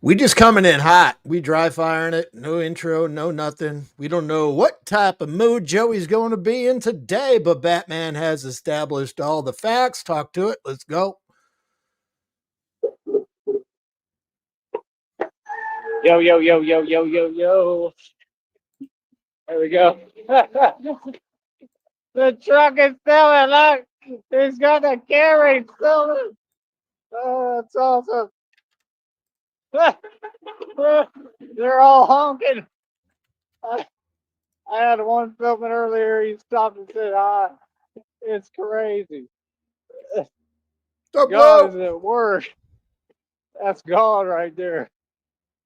We just coming in hot. We dry firing it. No intro, no nothing. We don't know what type of mood Joey's going to be in today, but Batman has established all the facts. Talk to it. Let's go. Yo, yo, yo, yo, yo, yo, yo. There we go. The truck is filling. Look, he's got the carry filling. Oh, that's awesome. They're all honking. I, I had one filming earlier. He stopped and said, it's crazy. Up, God Blue. is at work. That's God right there.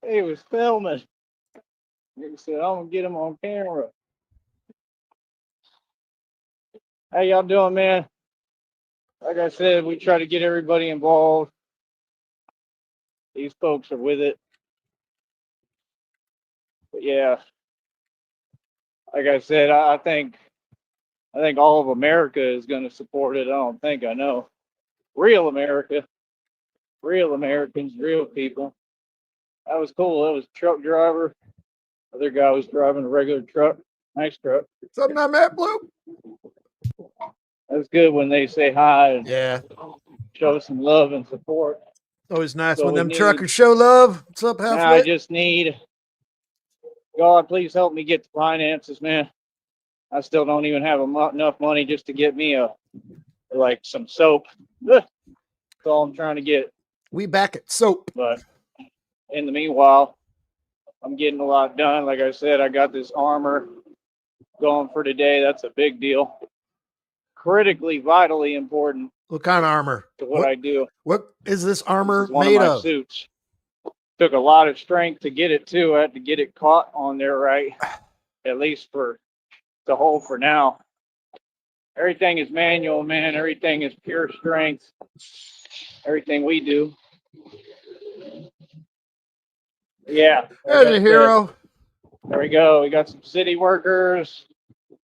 He was filming. He said, I'm going to get him on camera. How y'all doing, man? Like I said, we try to get everybody involved. These folks are with it. But yeah, like I said, I think all of America is going to support it. I know. Real America, real Americans, real people. That was cool. That was a truck driver. Other guy was driving a regular truck. Nice truck. Something I'm at, Blue? That's good when they say hi and Yeah. show some love and support. Always nice So when we them need. truckers show love. What's up, Now I Halfwit? just need God. Please help me get the finances, man. I still don't even have enough money just to get me some soap. That's all I'm trying to get. We back at soap. But in the meanwhile, I'm getting a lot done. Like I said, I got this armor going for today. That's a big deal. Critically, vitally important What kind of armor? to what I do. What is this This armor is one of made my of? suits. Took a lot of strength to get it too. I had to get it caught on there right, at least for the hole for now. Everything is manual, man. Everything is pure strength. Everything we do. Yeah, like There's I a said, hero. there we go. We got some city workers.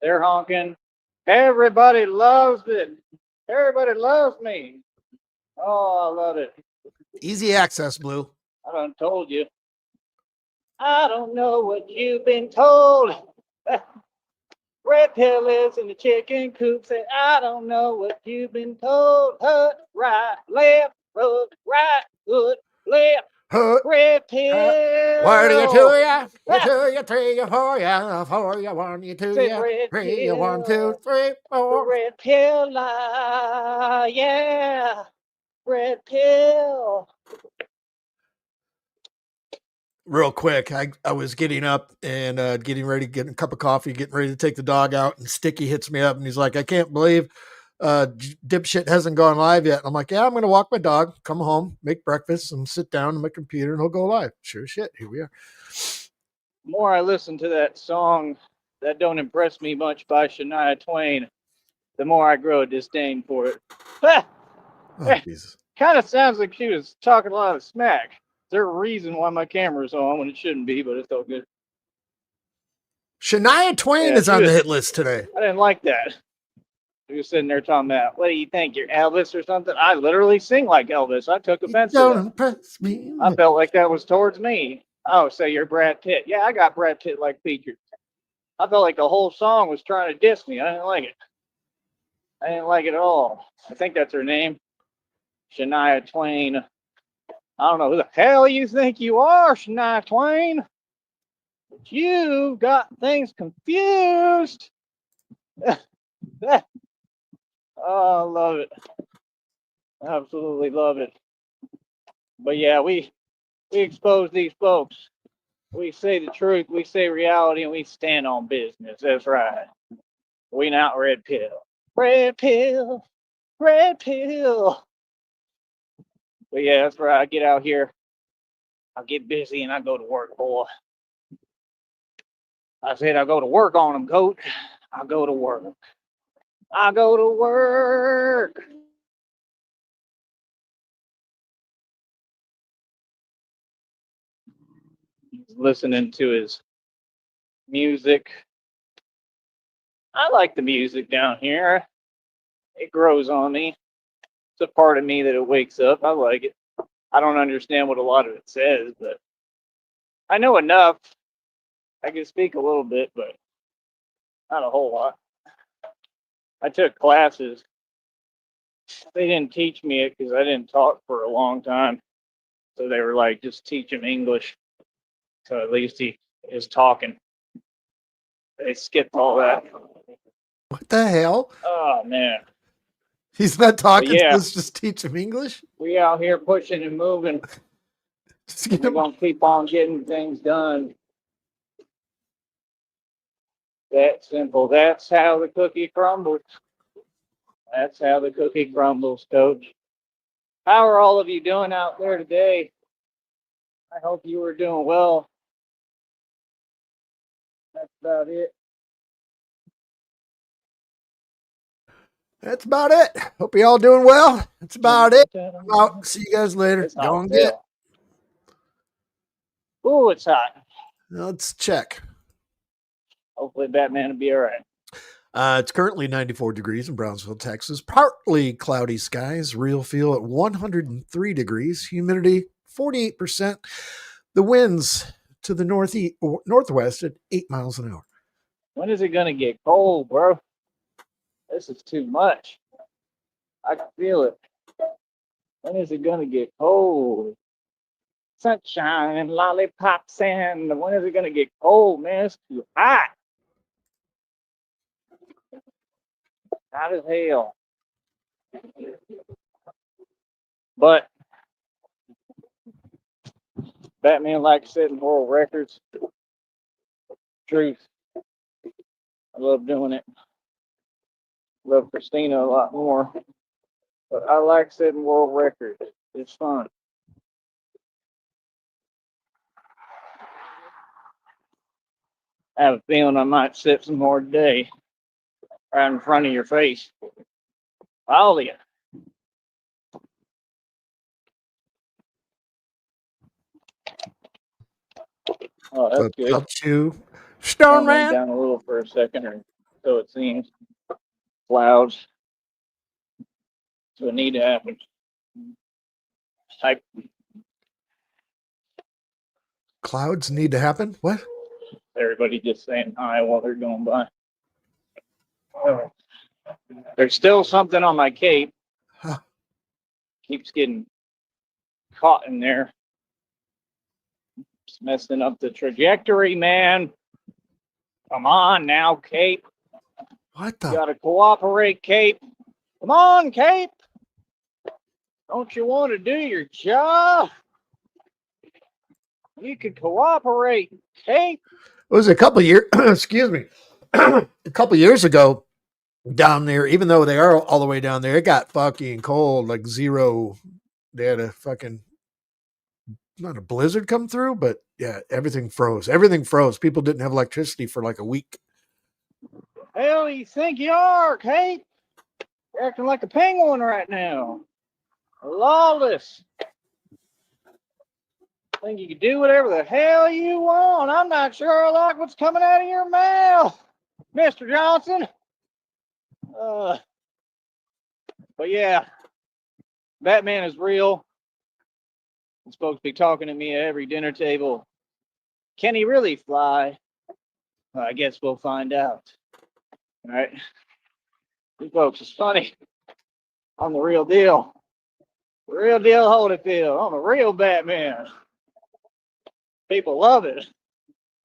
They're honking. Everybody loves it. Everybody loves me. Oh, I love it. Easy access, Blue. I done told you. I don't know what you've been told. Red pill lives in the chicken coop. Say, I don't know what you've been told. Hood, right, left, hood, right, hood, left. Huh. Red Where do you to pill. ya? You to ya, three, you four, ya, four, you one, you two, Say ya, red three, you one, two, pill. three, The four. red pill, yeah. Red pill. Real quick, I was getting up and getting ready to get a cup of coffee, getting ready to take the dog out, and Sticky hits me up and he's like, I can't believe dipshit hasn't gone live yet. And I'm like, yeah, I'm going to walk my dog, come home, make breakfast, and sit down on my computer, and he'll go live. Sure as shit, here we are. The more I listen to that song that don't impress me much by Shania Twain, the more I grow a disdain for it. Oh, Jesus. Kind of sounds like she was talking a lot of smack. Is there a reason why my camera's on when it shouldn't be, but it's all good. Shania Twain Yeah, is she on the was. hit list today. I didn't like that. She was sitting there talking about, what do you think, you're Elvis or something? I literally sing like Elvis. I took You offense to don't that. impress me. I felt like that was towards me. Oh, so you're Brad Pitt. Yeah, I got Brad Pitt like features. I felt like the whole song was trying to diss me. I didn't like it. I didn't like it at all. I think that's her name. Shania Twain. I don't know who the hell you think you are, Shania Twain. But you got things confused. Oh, I love it. Absolutely love it. But yeah, we expose these folks. We say the truth, we say reality, and we stand on business. That's right. We not red pill. Red pill, red pill. But yeah, that's right. I get out here, I get busy, and I go to work, boy. I said I go to work on them, coach. I go to work. I go to work. He's listening to his music. I like the music down here. It grows on me. It's a part of me that it wakes up. I like it. I don't understand what a lot of it says, but I know enough. I can speak a little bit, but not a whole lot. I took classes. They didn't teach me it because I didn't talk for a long time. So they were like, just teach him English. So at least he is talking. They skipped all that. What the hell? Oh, man. He's not But talking, so yeah, let's just teach him English. we out here pushing and moving. Just get We're him. going to keep on getting things done. That simple. That's how the cookie crumbles. That's how the cookie crumbles, Coach. How are all of you doing out there today? I hope you are doing well. That's about it. That's about it. Hope you all doing well. That's about it. I'm out. See you guys later. It's Go hot and as get. hell. Ooh, it's hot. Let's check. Hopefully Batman will be all right. It's currently 94 degrees in Brownsville, Texas. Partly cloudy skies. Real feel at 103 degrees. Humidity 48%. The winds to the northeast or northwest at 8 miles an hour. When is it gonna get cold, bro? This is too much. I can feel it. When is it gonna get cold? Sunshine and lollipops and when is it gonna get cold, man? It's too hot. Hot as hell. But Batman likes setting world records. Truth. I love doing it. Love Christina a lot more. But I like setting world records. It's fun. I have a feeling I might set some more today. Right in front of your face. All of you. Oh, that's good. About you, Stone Went Man. down a little for a second, or so it seems. Clouds. So it need to happen. Type. Clouds need to happen. What? Everybody just saying hi while they're going by. Oh. There's still something on my cape. Huh. Keeps getting caught in there. It's messing up the trajectory, man. Come on now, Cape. What You the? gotta cooperate, Cape. Come on, Cape. Don't you want to do your job? You could cooperate, Cape. It was a couple years. Excuse me. A couple years ago, down there, even though they are all the way down there, it got fucking cold, like zero. They had a fucking not a blizzard come through, but yeah, everything froze. Everything froze. People didn't have electricity for like a week. Hell, you think you are, Cape? You're acting like a penguin right now. Lawless. Think you can do whatever the hell you want. I'm not sure I like what's coming out of your mouth, Mr. Johnson. But yeah, Batman is real. He's supposed to be talking to me at every dinner table. Can he really fly? Well, I guess we'll find out. All right. You folks, it's funny. I'm the real deal. The real deal Holyfield. I'm a real Batman. People love it.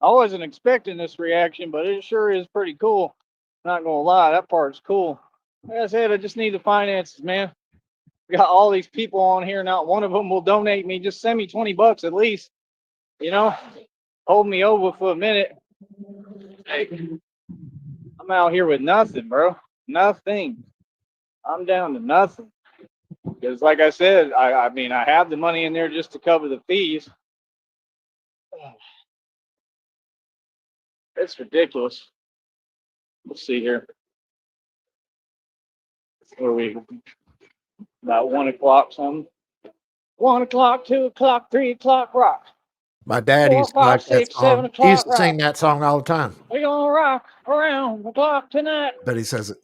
I wasn't expecting this reaction, but it sure is pretty cool. Not gonna lie, that part's cool. Like I said, I just need the finances, man. We got all these people on here. Not one of them will donate me. Just send me $20 at least. You know, hold me over for a minute. Hey, I'm out here with nothing, bro. Nothing. I'm down to nothing. Because, like I said, I mean, I have the money in there just to cover the fees. It's ridiculous. Let's see here. What are we? About 1 o'clock, something. 1 o'clock, 2 o'clock, 3 o'clock, rock. My dad 4, used to 5, like that 6, 7 song. He used o'clock, to sing rock. that song all the time. We're gonna rock around the clock tonight. But he says it.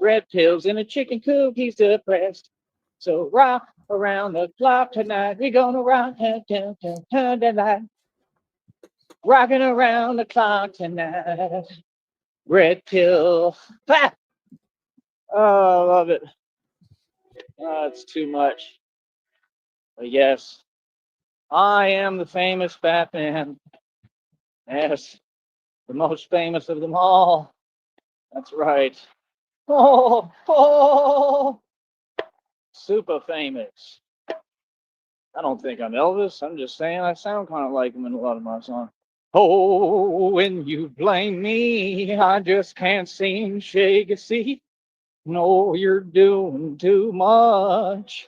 Red pills in a chicken coop, he's depressed. So rock around the clock tonight. We're gonna rock the light. Rocking around the clock tonight. Red pill. Ah! Oh, I love it. Oh, it's too much. But yes, I am the famous Batman. Yes, the most famous of them all. That's right. Oh, oh, super famous. I don't think I'm Elvis. I'm just saying I sound kind of like him in a lot of my songs. Oh, when you blame me, I just can't seem to shake a seat. No, you're doing too much.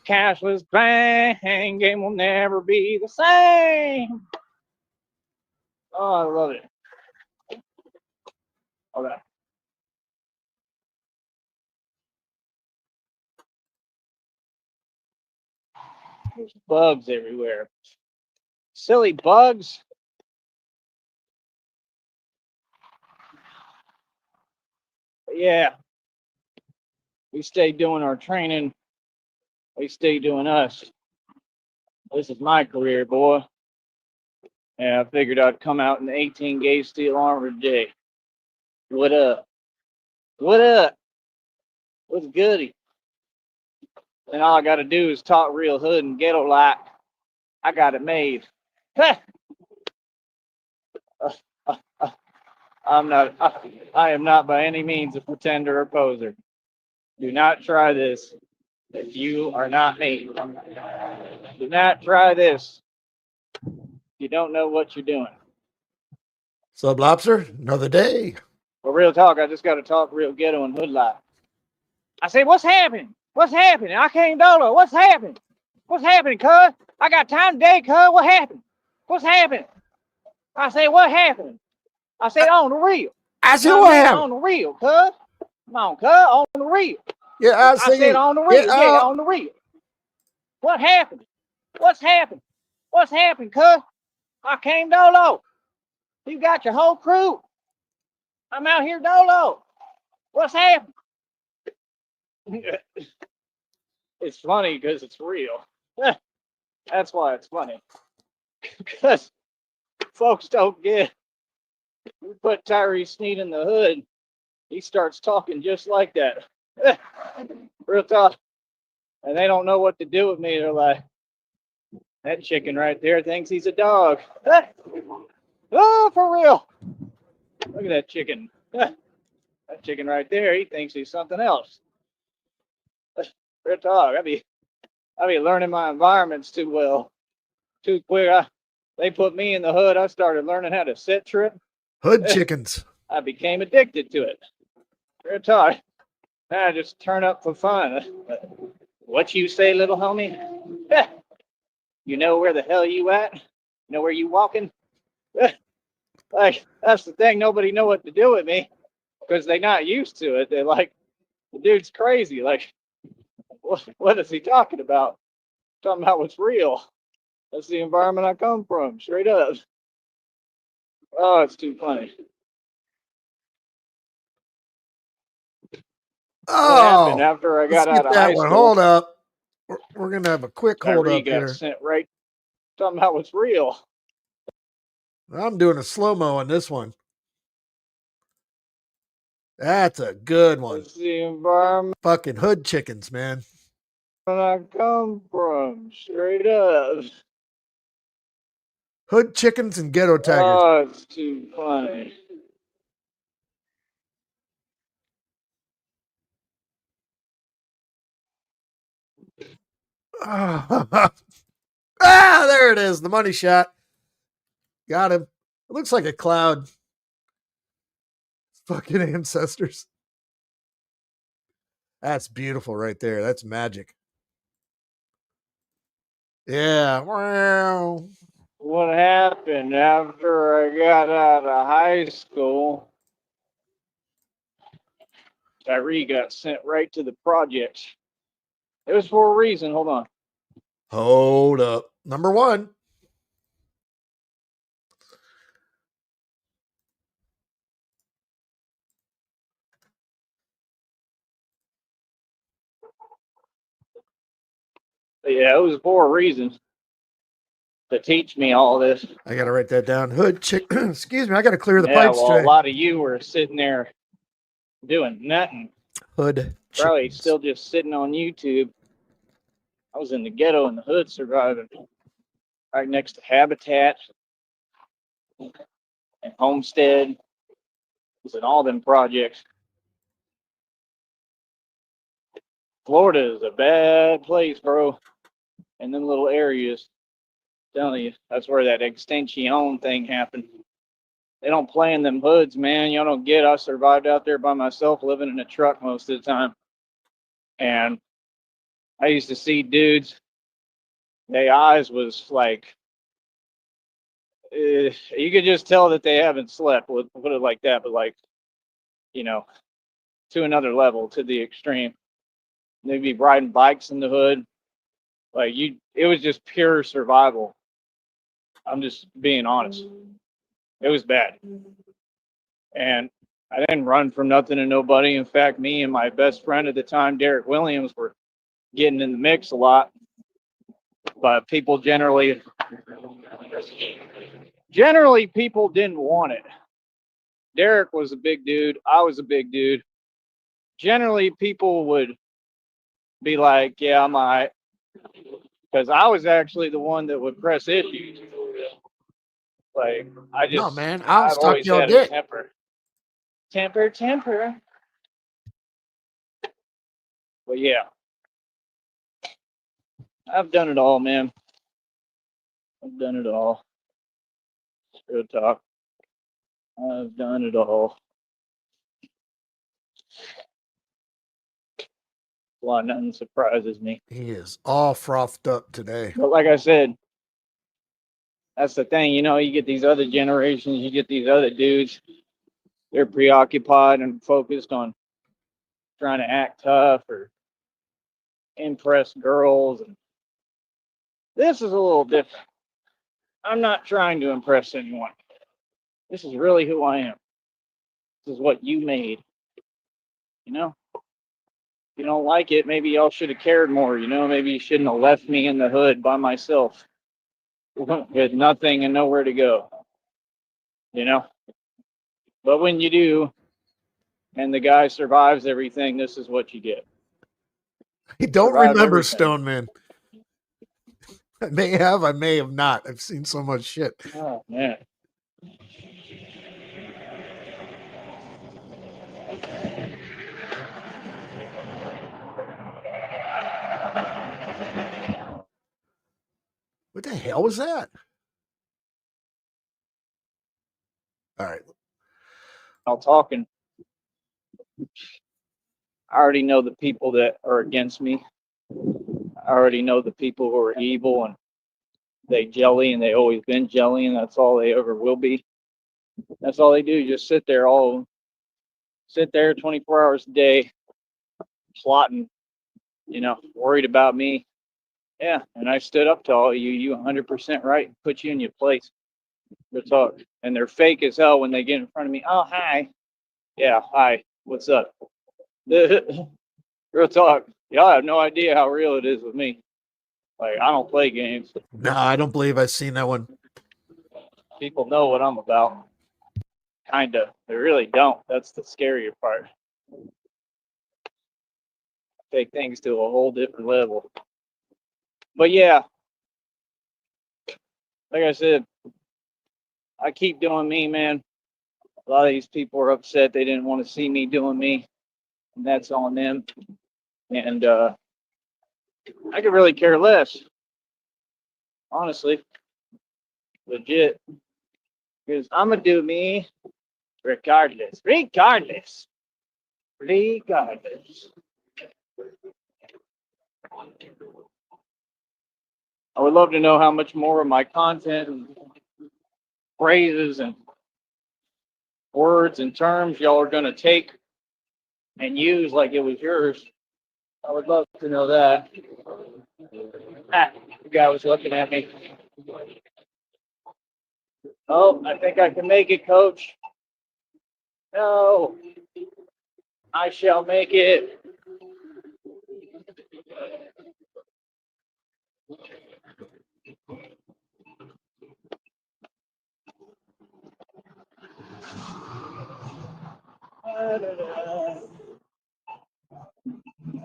Cashless banking will never be the same. Oh, I love it. Okay. There's bugs everywhere. Silly bugs. But yeah, we stay doing our training. We stay doing us. This is my career, boy. And I figured I'd come out in 18 gauge steel armor today. What up? What up? What's goody? And all I got to do is talk real hood and ghetto like. I got it made. I'm not. I am not by any means a pretender or poser. Do not try this if you are not me. Do not try this. You don't know what you're doing. Sub Lobster, another day. But real talk, I just got to talk real ghetto and hood like. I say, what's happening? What's happening? I can't dolo. What's happening? What's happening, cuz? I got time today, cuz. What happened? What's happening? I say, what happened? I said, on the real. I said, what happened? On the real, cuz. Come on, cuz. On the real. Yeah, I said, on the real. Yeah, on the real. What happened? What's happened? What's happened, cuz? I came dolo. You got your whole crew. I'm out here dolo. What's happened? It's funny because it's real. That's why it's funny. Because folks don't get. We put Tyree Sneed in the hood. He starts talking just like that. Real talk. And they don't know what to do with me. They're like, that chicken right there thinks he's a dog. Oh, for real. Look at that chicken. That chicken right there, he thinks he's something else. Real talk. I be learning my environments too well, too quick. They put me in the hood. I started learning how to sit trip. Hood chickens. I became addicted to it. Real talk. Now I just turn up for fun. What you say, little homie? You know where the hell you at? You know where you walking? Like, that's the thing. Nobody know what to do with me because they not used to it. They're like, the dude's crazy. Like, what is he talking about? Talking about what's real. That's the environment I come from, straight up. Oh, it's too funny. What happened Oh, after I let's got out get of that high one. school? Hold up. We're going to have a quick hold Tyree up got here. sent right. Talking about what's real. I'm doing a slow-mo on this one. That's a good one. It's the environment Fucking hood chickens, man. I come from, straight up. Hood chickens and ghetto tigers. Oh, it's too funny. Ah, there it is. The money shot. Got him. It looks like a cloud. Fucking ancestors. That's beautiful right there. That's magic. Yeah. Wow. What happened after I got out of high school? Tyree got sent right to the projects. It was for a reason. Hold on. Hold up. Number one. But yeah, it was for a reason to teach me all this. I got to write that down. Hood chick. Excuse me. I got to clear the Yeah, pipes well, a today. lot of you were sitting there doing nothing. Hood Probably chickens. still just sitting on YouTube. I was in the ghetto in the hood surviving, right next to Habitat and Homestead. Was in all them projects. Florida is a bad place, bro. In them little areas. I'm telling you, that's where that extension thing happened. They don't play in them hoods, man. Y'all don't get. I survived out there by myself, living in a truck most of the time. And I used to see dudes. Their eyes was like, you could just tell that they haven't slept. We'll put it like that, but like, you know, to another level, to the extreme. They'd be riding bikes in the hood. Like it was just pure survival. I'm just being honest. It was bad. And I didn't run from nothing and nobody. In fact, me and my best friend at the time, Derek Williams, were getting in the mix a lot. But people generally people didn't want it. Derek was a big dude. I was a big dude. Generally, people would be like, yeah, I'm all right. Because I was actually the one that would press issues. Like, No, man. I'll I've suck always your had a dick. temper. Temper. But yeah, I've done it all, man. I've done it all. Real talk. I've done it all. Why nothing surprises me. He is all frothed up today. But like I said, that's the thing. You know, you get these other generations, you get these other dudes. They're preoccupied and focused on trying to act tough or impress girls. And this is a little different. I'm not trying to impress anyone. This is really who I am. This is what you made. You know, if you don't like it, maybe y'all should have cared more. You know, maybe you shouldn't have left me in the hood by myself with nothing and nowhere to go. You know, but when you do, and the guy survives everything, this is what you get. I don't Survive remember everything. Stone Man. I may have not. I've seen so much shit. Oh man. What the hell was that? All right. I'm talking. I already know the people that are against me. I already know the people who are evil and they jelly and they always been jelly and that's all they ever will be. That's all they do. Just sit there 24 hours a day, plotting, worried about me. Yeah, and I stood up to all you. You 100% right. Put you in your place. Real talk. And they're fake as hell when they get in front of me. Oh, hi. Yeah, hi. What's up? Real talk. Y'all have no idea how real it is with me. Like, I don't play games. No, I don't believe I've seen that one. People know what I'm about. Kinda. They really don't. That's the scarier part. Take things to a whole different level. But yeah, like I said, I keep doing me, man. A lot of these people are upset. They didn't want to see me doing me, and that's on them. And I could really care less, honestly, legit, because I'm gonna do me regardless. I would love to know how much more of my content and phrases and words and terms y'all are gonna take and use like it was yours. I would love to know that. The guy was looking at me. Oh, I think I can make it, coach. No, I shall make it.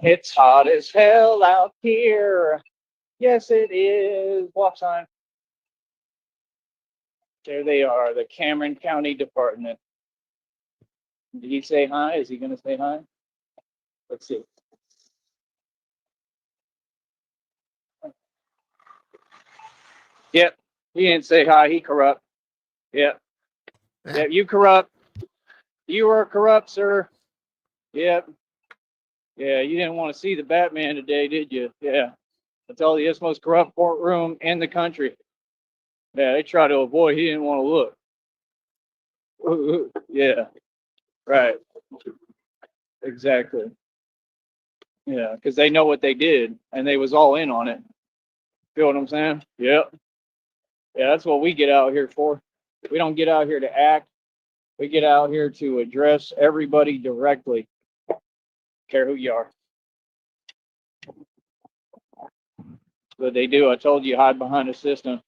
It's hot as hell out here. Yes, it is. Walk sign. There they are, the Cameron County Department. Did he say hi? Is he going to say hi? Let's see. Yep. He didn't say hi. He corrupt. Yep. Yep. You corrupt. You are corrupt, sir. Yep. Yeah. You didn't want to see the Batman today, did you? Yeah. I told you, it's the most corrupt courtroom in the country. Yeah. They try to avoid. He didn't want to look. Yeah. Right. Exactly. Yeah. Because they know what they did, and they was all in on it. Feel what I'm saying? Yep. Yeah, that's what we get out here for. We don't get out here to act. We get out here to address everybody directly. Care who you are. But they do. I told you, hide behind a system.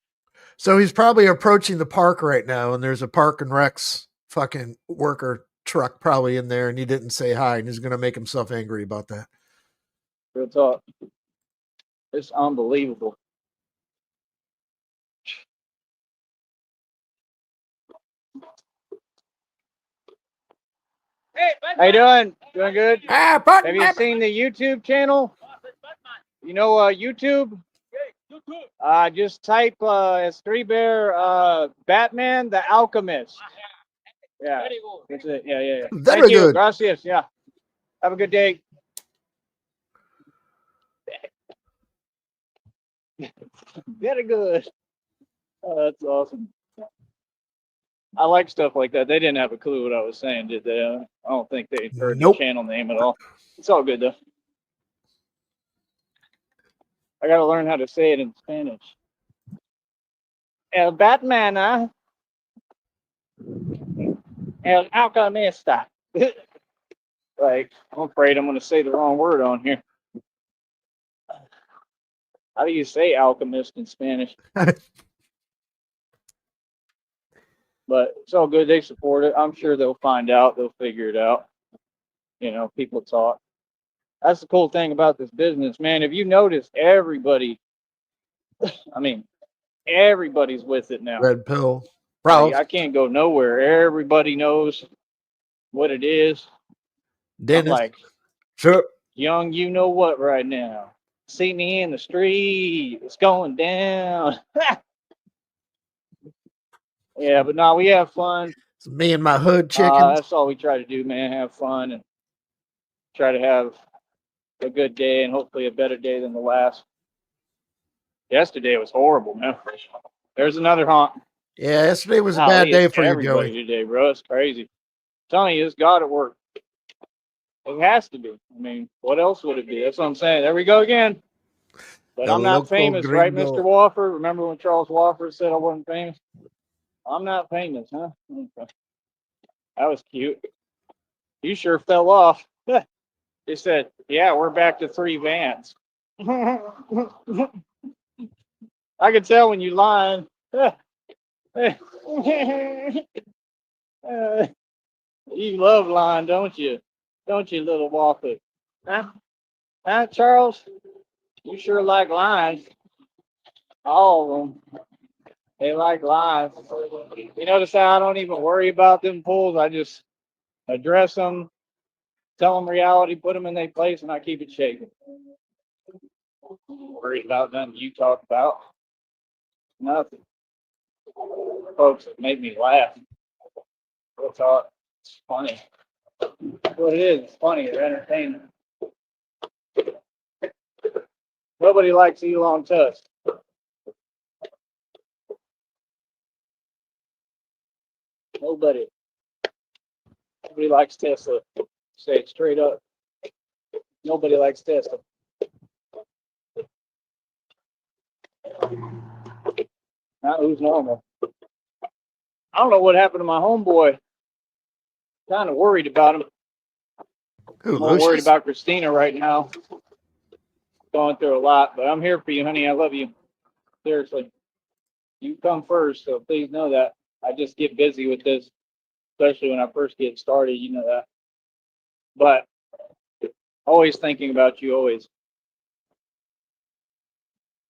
So he's probably approaching the park right now, and there's a Park and Recs fucking worker truck probably in there, and he didn't say hi, and he's going to make himself angry about that. Real talk. It's unbelievable. Hey, how you doing? Doing good? Have you seen the YouTube channel? You know YouTube? Just type as Three Bear Batman the Alchemist. Yeah. That's it. Yeah. Very Thank you. good. Gracias. Yeah. Have a good day. Very good. Oh, that's awesome. I like stuff like that. They didn't have a clue what I was saying, did they? I don't think they heard Nope. the channel name at all. It's all good though. I gotta learn how to say it in Spanish. El Batman, El Alchemista. Like, I'm afraid I'm gonna say the wrong word on here. How do you say alchemist in Spanish? But it's all good. They support it. I'm sure they'll find out. They'll figure it out. You know, people talk. That's the cool thing about this business, man. If you notice, everybody, I mean, everybody's with it now. Red pill. Like, I can't go nowhere. Everybody knows what it is. Dennis. I'm like, sure. Young, you know what right now. See me in the street. It's going down. Yeah, but no, we have fun. It's me and my hood chickens. That's all we try to do, man. Have fun and try to have a good day and hopefully a better day than the last. Yesterday was horrible, man. There's another honk. Yeah, yesterday was a bad day for you, everybody Joey. today, bro. It's crazy. I'm telling you, it's God at work. It has to be. I mean, what else would it be? That's what I'm saying. There we go again. But I'm not famous, right, Mr. Wofford? Remember when Charles Wofford said I wasn't famous? I'm not famous, huh? Okay. That was cute. You sure fell off. He said, yeah, we're back to 3 vans. I can tell when you lying. You love lying, don't you? Don't you, little Wofford? Huh, Charles? You sure like lying. All of them. They like lying. You notice how I don't even worry about them fools. I just address them, tell them reality, put them in their place, and I keep it shaking. Worried about nothing you talk about. Nothing. Folks that make me laugh. We'll talk. It's funny. That's what it is. It's funny. It's entertainment. Nobody likes Elon Tusk. Nobody. Nobody likes Tesla. Say it straight up. Nobody likes Tesla. Not who's normal. I don't know what happened to my homeboy. Kind of worried about him. More worried about Christina right now. Going through a lot, but I'm here for you, honey. I love you. Seriously. You come first, so please know that. I just get busy with this, especially when I first get started, you know that. But Always thinking about you, always.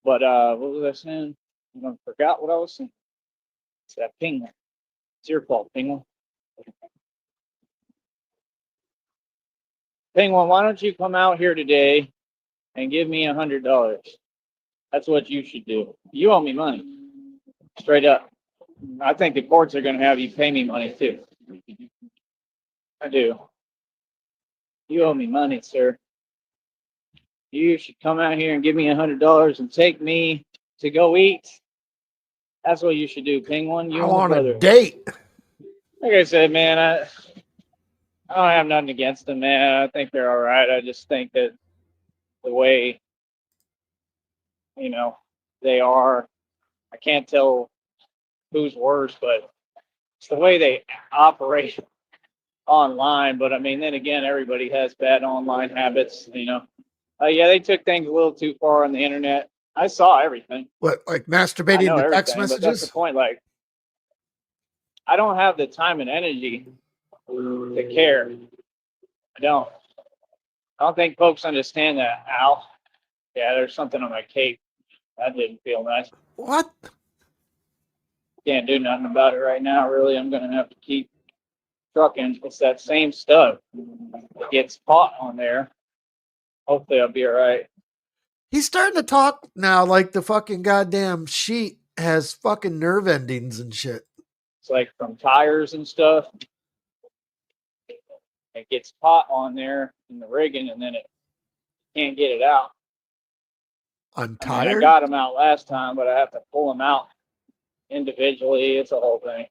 But what was I saying? I forgot what I was saying. It's that penguin. It's your fault, penguin. Penguin, why don't you come out here today and give me $100? That's what you should do. You owe me money, straight up. I think the courts are going to have you pay me money too. I do. You owe me money, sir. You should come out here and give me $100 and take me to go eat. That's what you should do, Penguin. You I and the want a brother. date. Like I said, man, I don't have nothing against them, man. I think they're all right. I just think that the way, you know, they are, I can't tell who's worse, but it's the way they operate online. But I mean, then again, everybody has bad online habits, you know. Yeah, they took things a little too far on the internet. I saw everything. What, like I masturbating know to text everything, but that's the messages? point. Like, I don't have the time and energy to care. I don't. I don't think folks understand that. Ow. Yeah, there's something on my cape. That didn't feel nice. What? Can't do nothing about it right now, really. I'm going to have to keep trucking. It's that same stuff that gets caught on there. Hopefully, I'll be all right. He's starting to talk now like the fucking goddamn sheet has fucking nerve endings and shit. It's like from tires and stuff. It gets caught on there in the rigging, and then it can't get it out. I'm I mean, I tired. got them out last time, but I have to pull them out individually. It's a whole thing.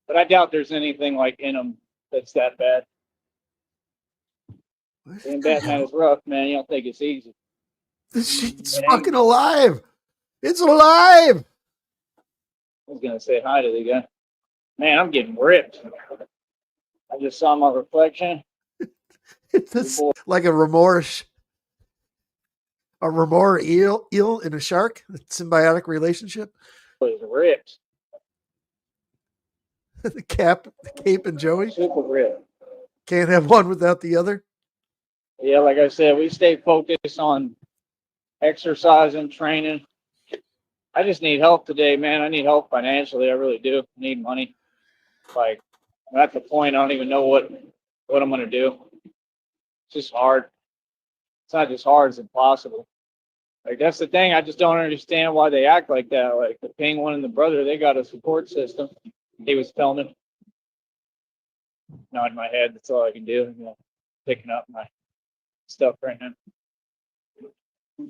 But I doubt there's anything like in them that's that bad. Being Batman is rough, man. You don't think it's easy. This sheet's It ain't. fucking alive. It's alive. I was gonna say hi to the guy. Man, I'm getting ripped. I just saw my reflection. It's like a remorse. A remor eel in a shark. A symbiotic relationship. Was ripped. The cape and Joey. Super ripped. Can't have one without the other. Yeah, like I said, we stay focused on exercise and training. I just need help today, man. I need help financially. I really do. I need money. Like, I'm at the point I don't even know what I'm gonna do. It's just hard. It's not just hard, it's impossible. Like, that's the thing. I just don't understand why they act like that. Like the penguin and the brother, they got a support system. He was filming. Nodding my head. That's all I can do. You know, picking up my stuff right now.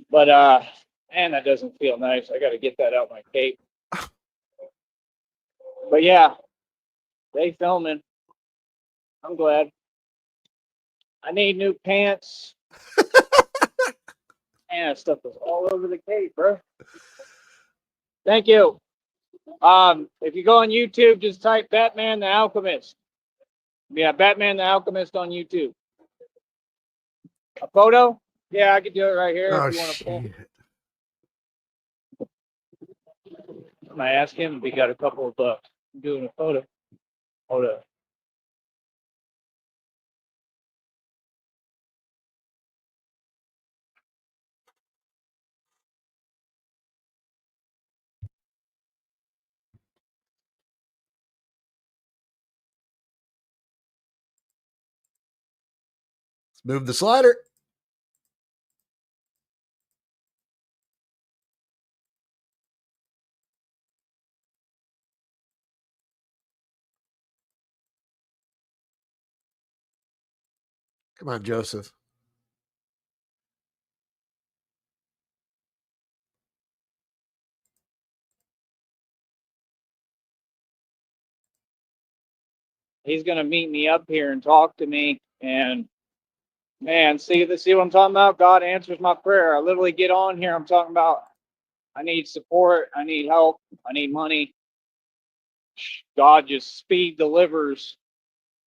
But man, that doesn't feel nice. I got to get that out my cape. But yeah, they filming. I'm glad. I need new pants. Man, that stuff was all over the cape, bro. Thank you. If you go on YouTube, just type Batman the Alchemist. Yeah, Batman the Alchemist on YouTube. A photo? Yeah, I could do it right here if you want to pull. I might ask him if he got a couple of bucks. I'm doing a photo. Hold up. Let's move the slider. Come on, Joseph. He's gonna meet me up here and talk to me. And man, see what I'm talking about? God answers my prayer. I literally get on here. I'm talking about I need support. I need help. I need money. God just speed delivers.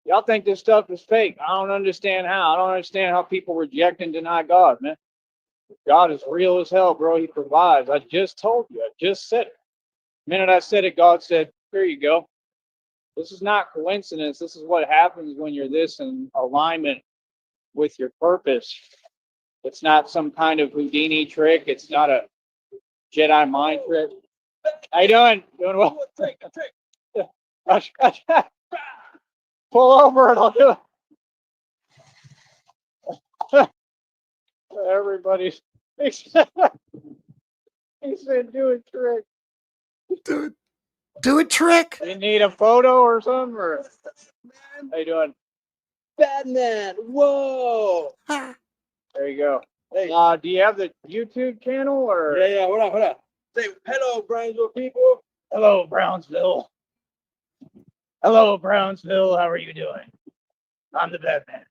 Y'all think this stuff is fake. I don't understand how. I don't understand how people reject and deny God, man. God is real as hell, bro. He provides. I just told you. I just said it. The minute I said it, God said, here you go. This is not coincidence. This is what happens when you're this in alignment with your purpose. It's not some kind of Houdini trick. It's not a Jedi mind trick. How you doing? Doing well. Pull over and I'll do it. Everybody's he said do a trick. Do a trick. You need a photo or something? Or how you doing? Batman. Whoa. There you go. Hey. Do you have the YouTube channel or? Yeah. Hold on. Say hello, Brownsville people. Hello, Brownsville. Hello, Brownsville. How are you doing? I'm the Batman.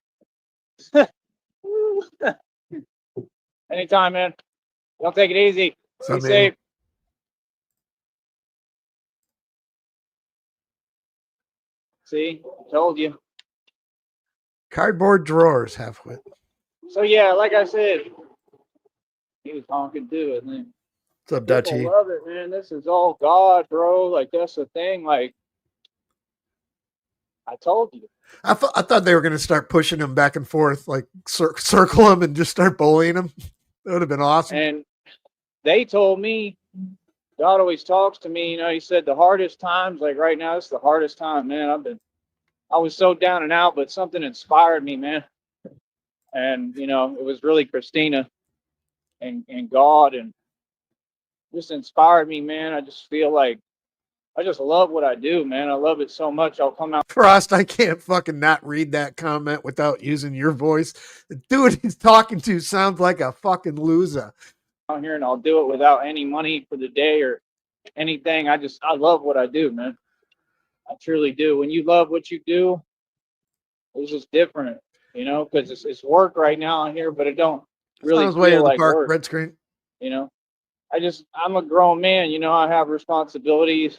Anytime, man. Don't take it easy. Be safe. See, told you. Cardboard drawers halfway. So yeah, like I said, he was honking too, and then What's up, people Dutchie? love it, man. This is all God, bro. Like that's the thing. Like I told you. I thought they were going to start pushing him back and forth, like circle him and just start bullying him. That would have been awesome. And they told me, God always talks to me. You know, he said the hardest times, like right now, it's the hardest time, man. I was so down and out, but something inspired me, man. And you know, it was really Christina and God, and just inspired me, man. I just feel like I just love what I do, man. I love it so much. I'll come out. Frost, I can't fucking not read that comment without using your voice. The dude he's talking to sounds like a fucking loser. Out here and I'll do it without any money for the day or anything. I love what I do, man. I truly do. When you love what you do, it's just different, you know, because it's work right now out here, but it don't really feel like work. Red screen. You know, I'm a grown man, you know, I have responsibilities.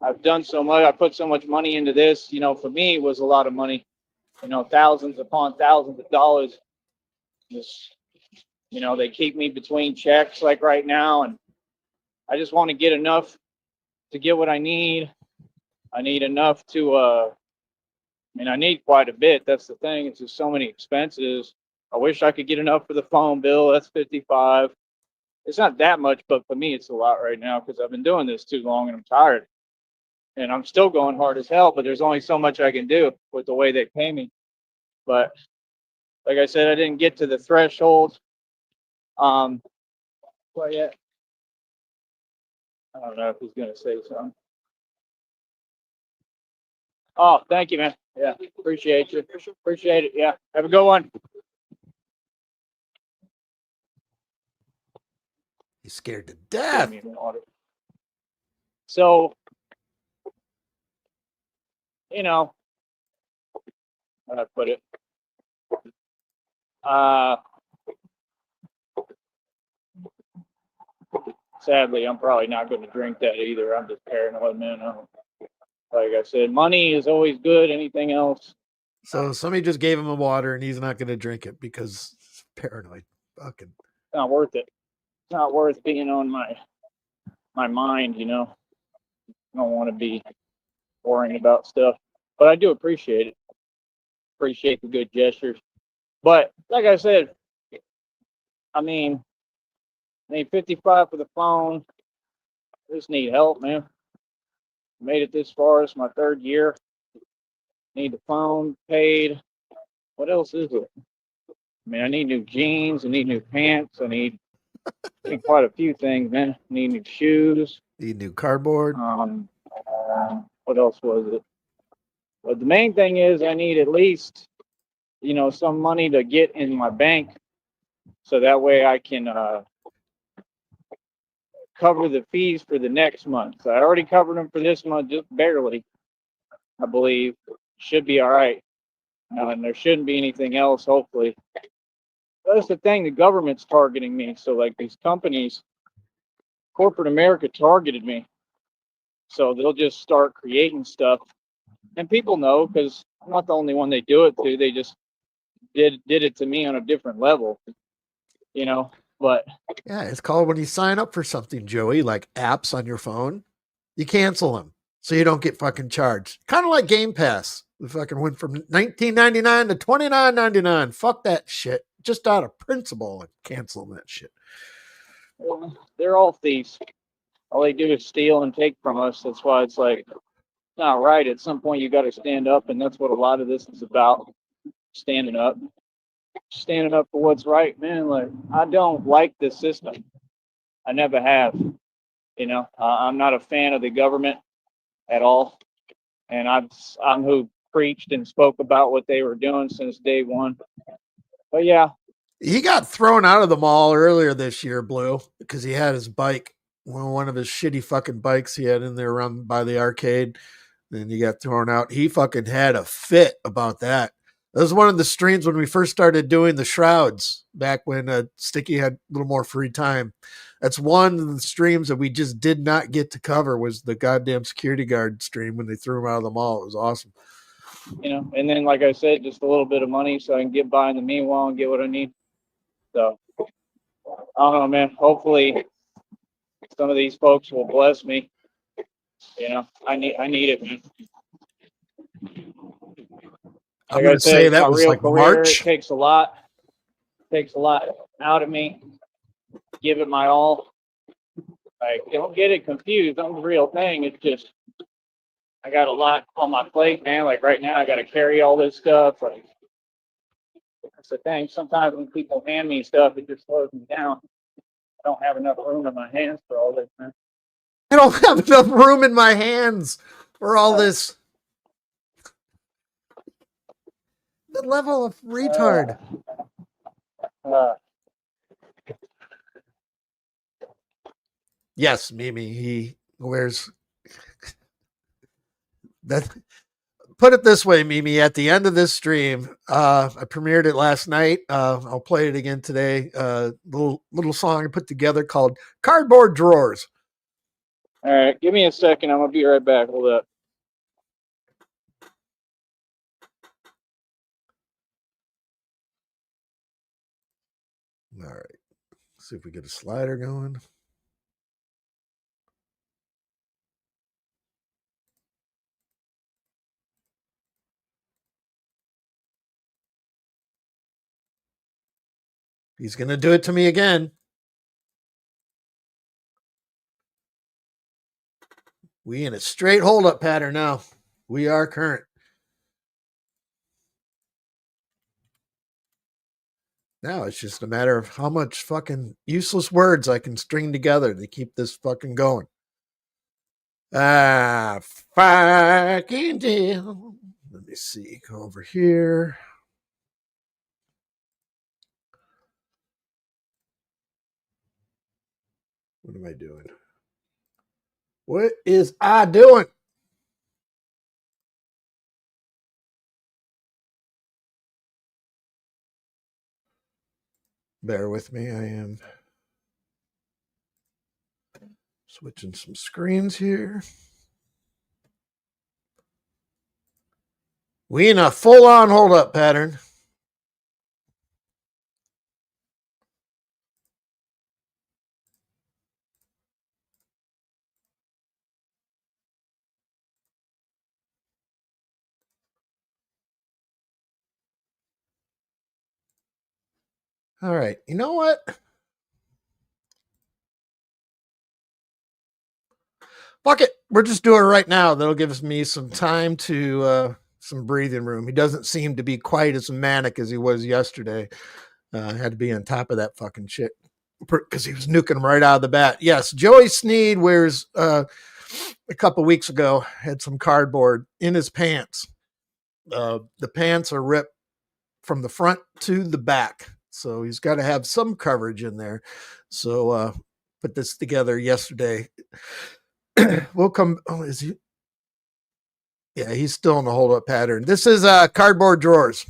I've done so much. I put so much money into this, you know, for me it was a lot of money, you know, thousands upon thousands of dollars. Just, you know, they keep me between checks like right now, and I just want to get enough to get what I need. I need enough to, I mean, I need quite a bit. That's the thing. It's just so many expenses. I wish I could get enough for the phone bill. That's 55. It's not that much, but for me, it's a lot right now because I've been doing this too long and I'm tired. And I'm still going hard as hell, but there's only so much I can do with the way they pay me. But like I said, I didn't get to the threshold quite yet. I don't know if he's gonna say something. Oh, thank you, man. Yeah, appreciate you. Appreciate it. Yeah, have a good one. He's scared to death. So, you know, how do I put it? Sadly, I'm probably not going to drink that either. I'm just paranoid, man. Like I said, money is always good. Anything else? So somebody just gave him a water and he's not going to drink it because he's paranoid. Fucking. Not worth it. It's not worth being on my mind, you know. I don't want to be worrying about stuff, but I do appreciate it. Appreciate the good gestures. But like I said, I mean 55 for the phone. I just need help, man. Made it this far. It's my third year. Need the phone paid. What else is it? I mean, I need new jeans. I need new pants. I need quite a few things, man. I need new shoes. Need new cardboard. What else was it? But the main thing is I need at least, you know, some money to get in my bank so that way I can cover the fees for the next month. So I already covered them for this month, just barely, I believe. Should be all right. And there shouldn't be anything else, hopefully. That's the thing, the government's targeting me. So like these companies, corporate America targeted me. So they'll just start creating stuff. And people know because I'm not the only one they do it to. They just did it to me on a different level, you know. But yeah, it's called when you sign up for something, Joey, like apps on your phone, you cancel them. so you don't get fucking charged. Kind of like Game Pass. We fucking went from $19.99 to $29.99. Fuck that shit. Just out of principle, and cancel that shit. Well, they're all thieves. All they do is steal and take from us. That's why it's like, it's not right. At some point, you got to stand up, and that's what a lot of this is about. Standing up for what's right, man. Like, I don't like this system. I never have. You know, I'm not a fan of the government at all, and I'm who preached and spoke about what they were doing since day one. But yeah, He got thrown out of the mall earlier this year, Blue, because he had his bike, one of his shitty fucking bikes he had in there around by the arcade. Then he got thrown out. He fucking had a fit about that. That was one of the streams when we first started doing the shrouds back when Sticky had a little more free time. That's one of the streams that we just did not get to cover was the goddamn security guard stream when they threw him out of the mall. It was awesome. you know, and then like I said, just a little bit of money so I can get by in the meanwhile and get what I need. So I don't know, man. Hopefully some of these folks will bless me. You know, I need it, man. I'm going to say that was like March. It takes a lot. Out of me. Give it my all. Like, don't get it confused. I'm the real thing. It's just, I got a lot on my plate, man. Like right now, I got to carry all this stuff. Like, that's the thing. Sometimes when people hand me stuff, it just slows me down. I don't have enough room in my hands for all this, man. I don't have enough room in my hands for all this. The level of retard. Yes, Mimi, he wears that. Put it this way, Mimi, at the end of this stream, I premiered it last night. I'll play it again today. Little song I put together called Cardboard Drawers. All right, give me a second. I'm going to be right back. Hold up. All right. See if we get a slider going. He's going to do it to me again. We in a straight hold-up pattern now. We are current. Now it's just a matter of how much fucking useless words I can string together to keep this fucking going. Fucking deal. Let me see. Go over here. What am I doing? What is I doing? Bear with me. I am switching some screens here. We in a full-on hold-up pattern. All right. You know what? Fuck it. We're just doing it right now. That'll give me some time to some breathing room. He doesn't seem to be quite as manic as he was yesterday. Had to be on top of that fucking shit because he was nuking him right out of the bat. Yes, Joey Sneed wears a couple weeks ago had some cardboard in his pants. The pants are ripped from the front to the back. So he's got to have some coverage in there. So put this together yesterday. We'll come. Oh, is he? Yeah, he's still in the hold up pattern. This is Cardboard Drawers.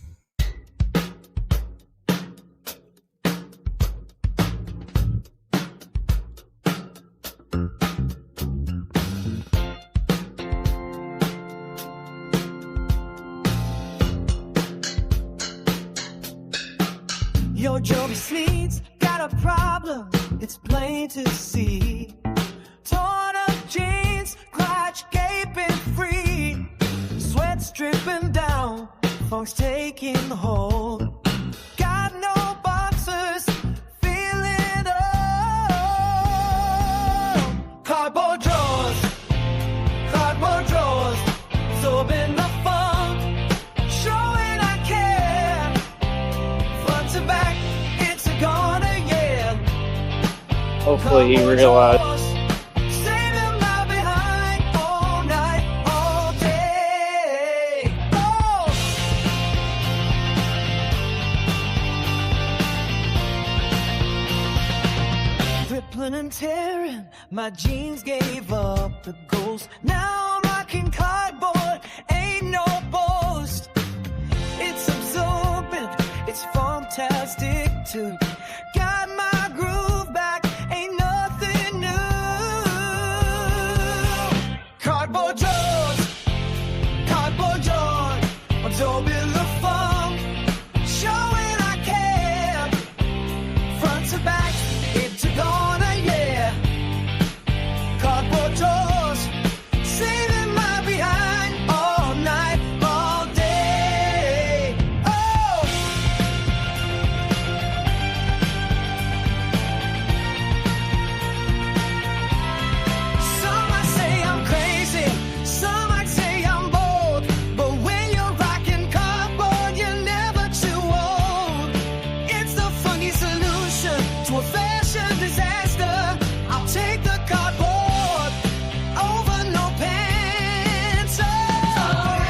Yo, Joey Sneed's got a problem, it's plain to see. Torn up jeans, crotch gaping. dripping down, funk's taking hold. Got no boxers, feeling old. Cardboard drawers, absorbing the funk, showing I care. Front to back, it's a gonna, yeah. Hopefully he realized. Saving my behind all night, all day. Oh! Rippling and tearing, my jeans gave up the ghost. Now I'm rocking cardboard, ain't no boast. It's absorbent, it's fantastic too. Got my groove back, ain't nothing new. Cardboard drawers, absorbing the funk, showing I care. Front to back, it's a gonna, yeah. Cardboard drawers, saving my behind all night, all day. Oh! Some might say I'm crazy, some might say I'm bold, but when you're rocking cardboard, you're never too old. It's the funky solution to a fashion disaster. I'll take the cardboard over no pants. Oh,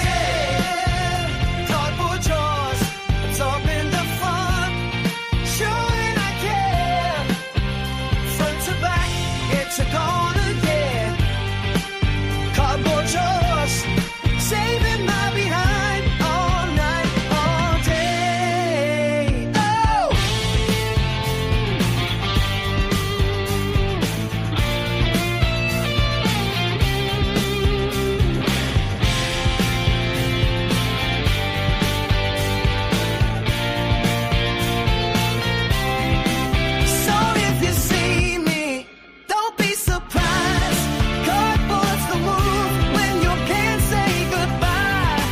yeah. Cardboard drawers, absorbing the fun, showing I care. Front to back, it's a gonna, yeah. Cardboard drawers, saving my behind all night, all day. Oh! So if you see me, don't be surprised. Cardboard's the move when you can't say goodbye.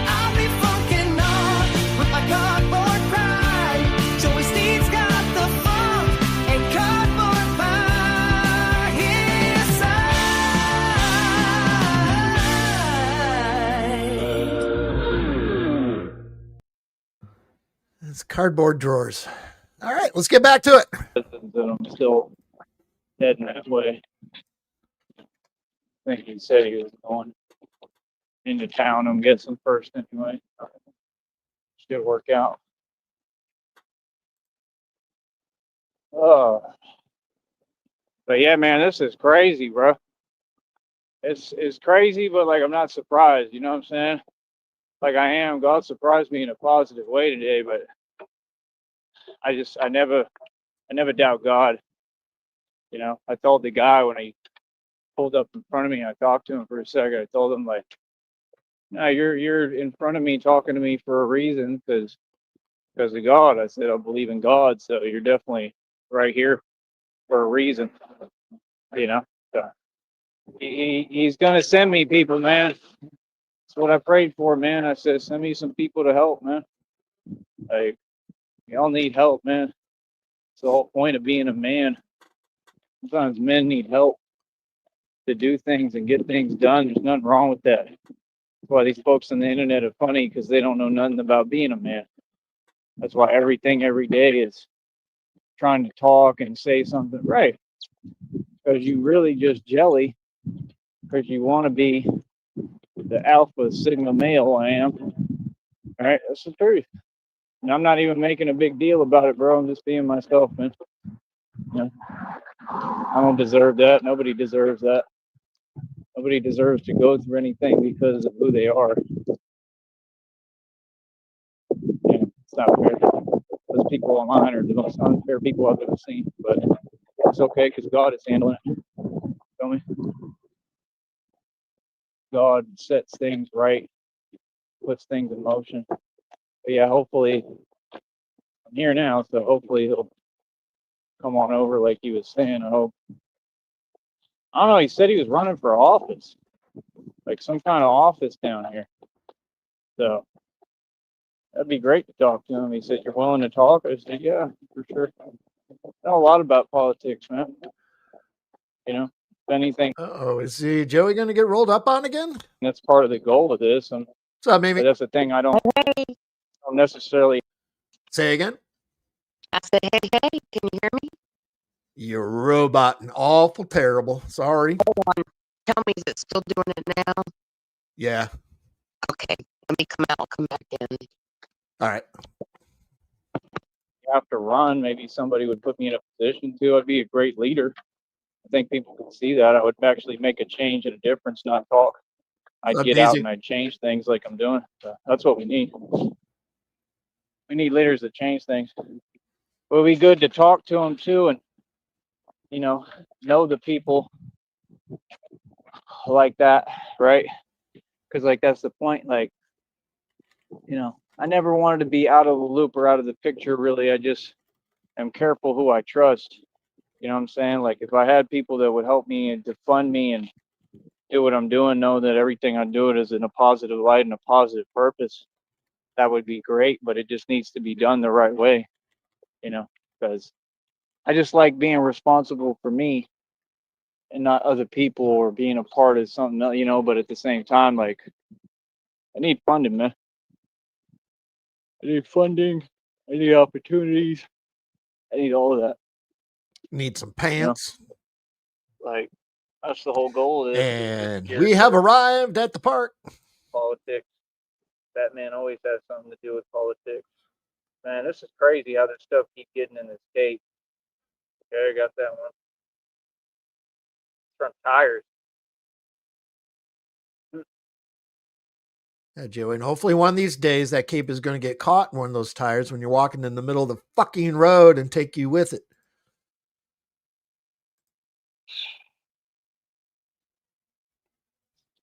I'll be funkin' on with my cardboard pride. Joey Sneed's got the funk and cardboard by his side. It's cardboard drawers. All right, let's get back to it. That I'm still heading that way. I think he said he was going into town. I'm guessing first anyway. Should work out. Oh, but yeah, man, this is crazy, bro. It's crazy, but like I'm not surprised. You know what I'm saying? Like I am. God surprised me in a positive way today, but I never doubt God. You know, I told the guy when he pulled up in front of me, I talked to him for a second. I told him like, "No, you're in front of me talking to me for a reason, because of God." I said I believe in God, so you're definitely right here for a reason. You know, so he's gonna send me people, man. That's what I prayed for, man. I said, send me some people to help, man. Like, y'all need help, man. It's the whole point of being a man. Sometimes men need help to do things and get things done. There's nothing wrong with that. That's why these folks on the internet are funny, because they don't know nothing about being a man. That's why everything every day is trying to talk and say something right. Because you really just jelly, because you want to be the alpha sigma male I am. All right, that's the truth. And I'm not even making a big deal about it, bro. I'm just being myself, man. You know, I don't deserve that. Nobody deserves that. Nobody deserves to go through anything because of who they are. Yeah, it's not fair. Those people online are the most unfair people I've ever seen. But it's okay, because God is handling it. Feel me? God sets things right, puts things in motion. But yeah, hopefully, I'm here now, so hopefully he'll come on over like he was saying. I hope. I don't know, he said he was running for office, like some kind of office down here. So that'd be great to talk to him. He said, "You're willing to talk?" I said, "Yeah, for sure." I know a lot about politics, man. You know, if anything, Oh, is Joey going to get rolled up on again? that's part of the goal of this. And What's up, Mimi? but that's the thing. I don't necessarily. Say again. I said, hey, hey, can you hear me? You're roboting awful terrible. Sorry. Tell me, is it still doing it now? Yeah. Okay, let me come out, I'll come back in. All right. Have to run. Maybe somebody would put me in a position to. I'd be a great leader. I think people could see that. I would actually make a change and a difference, not talk. I'd That'd get be out easy. and I'd change things like I'm doing. So that's what we need. We need leaders that change things. It would be good to talk to them too, and know the people like that, right? Because like that's the point. Like, I never wanted to be out of the loop or out of the picture. Really, I just am careful who I trust. You know what I'm saying? Like if I had people that would help me and to fund me and do what I'm doing, know that everything I do it is in a positive light and a positive purpose, that would be great. But it just needs to be done the right way, because I just like being responsible for me and not other people or being a part of something else, but at the same time, like I need funding, man. I need funding. I need opportunities. I need all of that. Need some pants. Like that's the whole goal of this. And we have arrived at the park. Politics. Batman always has something to do with politics. Man, this is crazy how this stuff keeps getting in the state. Okay, I got that one. Front tires. Yeah, Joey. And hopefully one of these days that cape is going to get caught in one of those tires when you're walking in the middle of the fucking road and take you with it.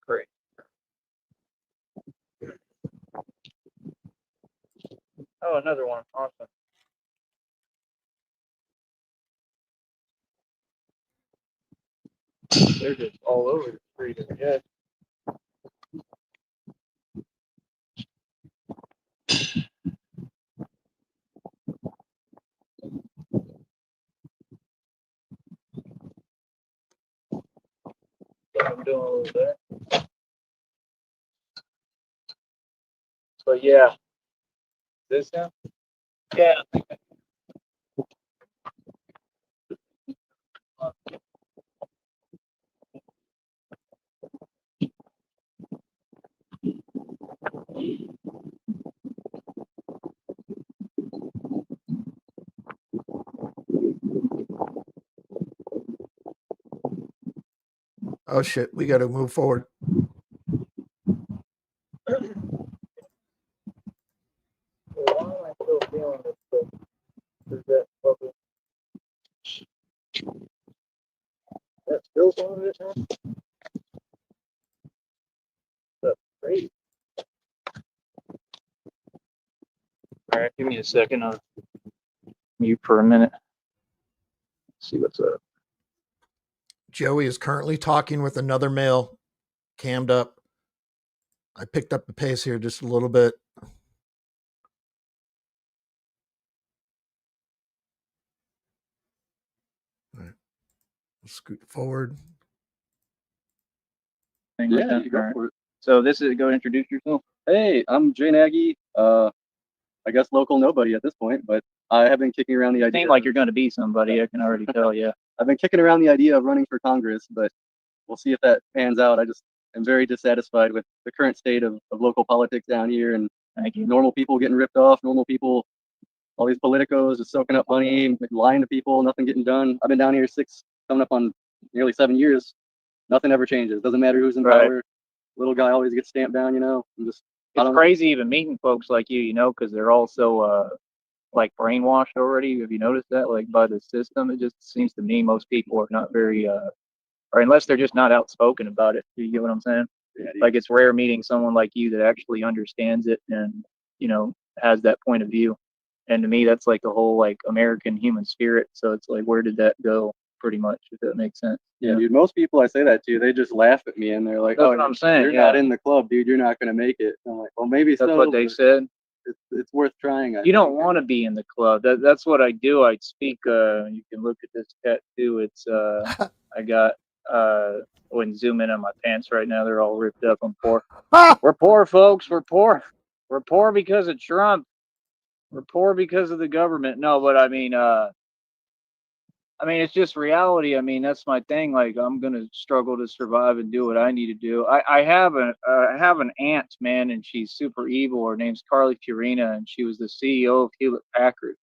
Great. Oh, another one. Awesome. They're just all over the street. Yeah. What I'm doing a little bit. But yeah. This now? Yeah. Oh shit, we got to move forward. Why am I still feeling this stuff? Is that bubble? That's still going this one? That's great. All right, give me a second. I'll mute for a minute. See what's up. Joey is currently talking with another male, cammed up. I picked up the pace here just a little bit. All right. Let's scoot forward. Yeah, you go for it. So this is, go introduce yourself. Hey, I'm Jay Nagy. I guess local nobody at this point, but I have been kicking around the idea. Seem like you're going to be somebody. I can already tell. Yeah. I've been kicking around the idea of running for Congress, but we'll see if that pans out. I just am very dissatisfied with the current state of local politics down here, and Thank you. normal people getting ripped off, normal people, all these politicos just soaking up money, lying to people, nothing getting done. I've been down here coming up on nearly 7 years. Nothing ever changes. Doesn't matter who's in Right. power. Little guy always gets stamped down, I'm just, It's crazy even meeting folks like you, because they're all so like brainwashed already. Have you noticed that? Like by the system, it just seems to me most people are not very, or unless they're just not outspoken about it. Do you get what I'm saying? Yeah, Like it's rare meeting someone like you that actually understands it and has that point of view. And to me, that's like the whole like American human spirit. So it's like, where did that go? pretty much, if that makes sense. Yeah, dude. Most people I say that to, they just laugh at me and they're like, That's "Oh, what I'm saying, you're yeah. not in the club, dude. You're not gonna make it." I'm like, "Well, maybe That's so, what they but said. it's worth trying." You don't want to be in the club. That's what I do. I speak. You can look at this tattoo. It's I got. I wouldn't zoom in on my pants right now. They're all ripped up. I'm poor. We're poor, folks. We're poor. We're poor because of Trump. We're poor because of the government. No, but I mean, it's just reality. I mean, that's my thing. Like, I'm gonna struggle to survive and do what I need to do. I have an aunt, man, and she's super evil. Her name's Carly Fiorina, and she was the CEO of Hewlett Packard,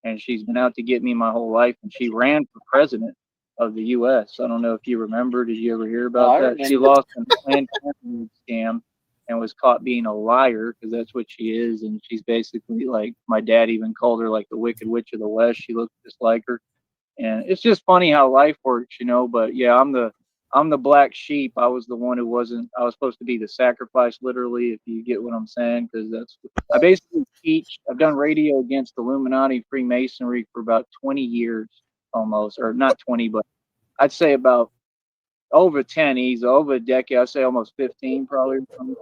and she's been out to get me my whole life. And she ran for president of the U.S. I don't know if you remember. Did you ever hear about that? She lost an Planned Parenthood scam and was caught being a liar because that's what she is. And she's basically like, my dad even called her like the Wicked Witch of the West. She looked just like her. And it's just funny how life works, you know. But yeah, I'm the black sheep. I was the one who wasn't. I was supposed to be the sacrifice, literally, if you get what I'm saying. Because I basically teach. I've done radio against Illuminati, Freemasonry for about 20 years, almost, or not 20, but I'd say about over 10. Over a decade. I'd say almost 15, probably. I'm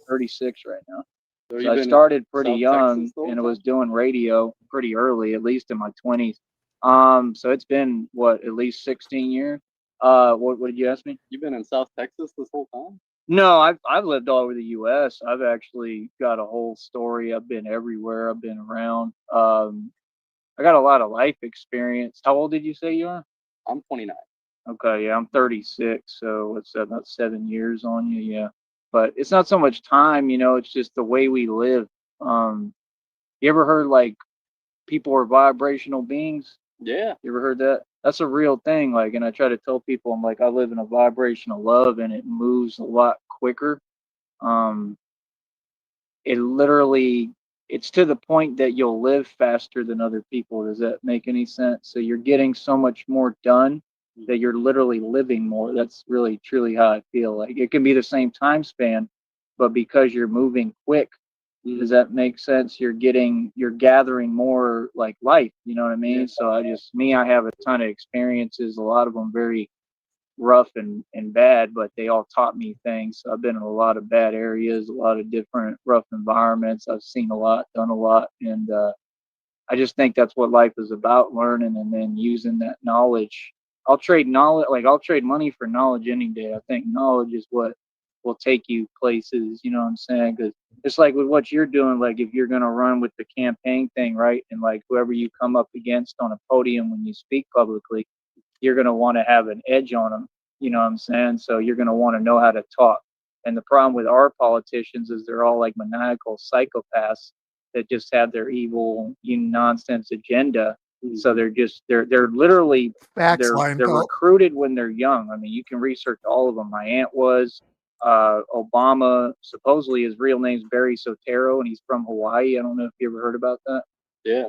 36 right now. So I started pretty young and I was doing radio pretty early, at least in my 20s. So it's been at least 16 years. What did you ask me? You've been in South Texas this whole time? No, I've lived all over the U.S. I've actually got a whole story. I've been everywhere. I've been around. I got a lot of life experience. How old did you say you are? I'm 29. Okay, yeah, I'm 36. So it's about 7 years on you, yeah. But it's not so much time, you know. It's just the way we live. You ever heard like people are vibrational beings? Yeah. You ever heard that? That's a real thing. Like, and I try to tell people, I'm like, I live in a vibrational love and it moves a lot quicker. It literally, it's to the point that you'll live faster than other people. Does that make any sense? So you're getting so much more done that you're literally living more. That's really, truly how I feel. Like it can be the same time span, but because you're moving quick, does that make sense? You're gathering more like life, you know what I mean? So I have a ton of experiences, a lot of them very rough and bad, but they all taught me things. So I've been in a lot of bad areas, a lot of different rough environments. I've seen a lot, done a lot. And I just think that's what life is about, learning and then using that knowledge. I'll trade money for knowledge any day. I think knowledge is what will take you places, you know what I'm saying? Because it's like with what you're doing, like if you're going to run with the campaign thing, right? And like whoever you come up against on a podium when you speak publicly, you're going to want to have an edge on them, you know what I'm saying? So you're going to want to know how to talk. And the problem with our politicians is they're all like maniacal psychopaths that just have their evil, nonsense agenda. So they're literally they're recruited when they're young. I mean, you can research all of them. My aunt was Obama. Supposedly his real name's Barry Soetoro, and he's from Hawaii. I don't know if you ever heard about that. Yeah.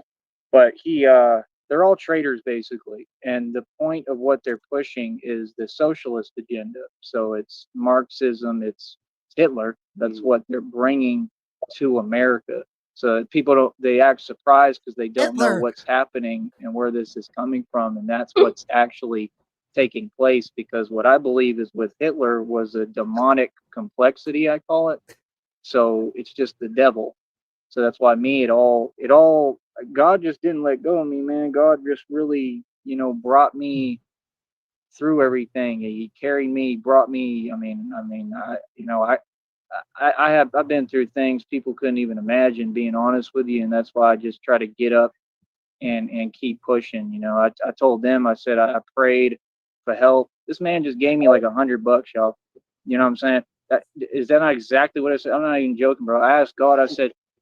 But they're all traitors basically, and the point of what they're pushing is the socialist agenda. So it's Marxism, it's Hitler. That's what they're bringing to America. So they act surprised because they don't know what's happening and where this is coming from, and that's what's actually taking place. Because what I believe is with Hitler was a demonic complexity, I call it. So it's just the devil. So that's why God just didn't let go of me, man. God just really, brought me through everything. He carried me, brought me. I've been through things people couldn't even imagine, being honest with you. And that's why I just try to get up and keep pushing. I told them, I said, I prayed for help. This man just gave me like $100, y'all. You know what I'm saying? Is that not exactly what I said? I'm not even joking, bro. I asked God,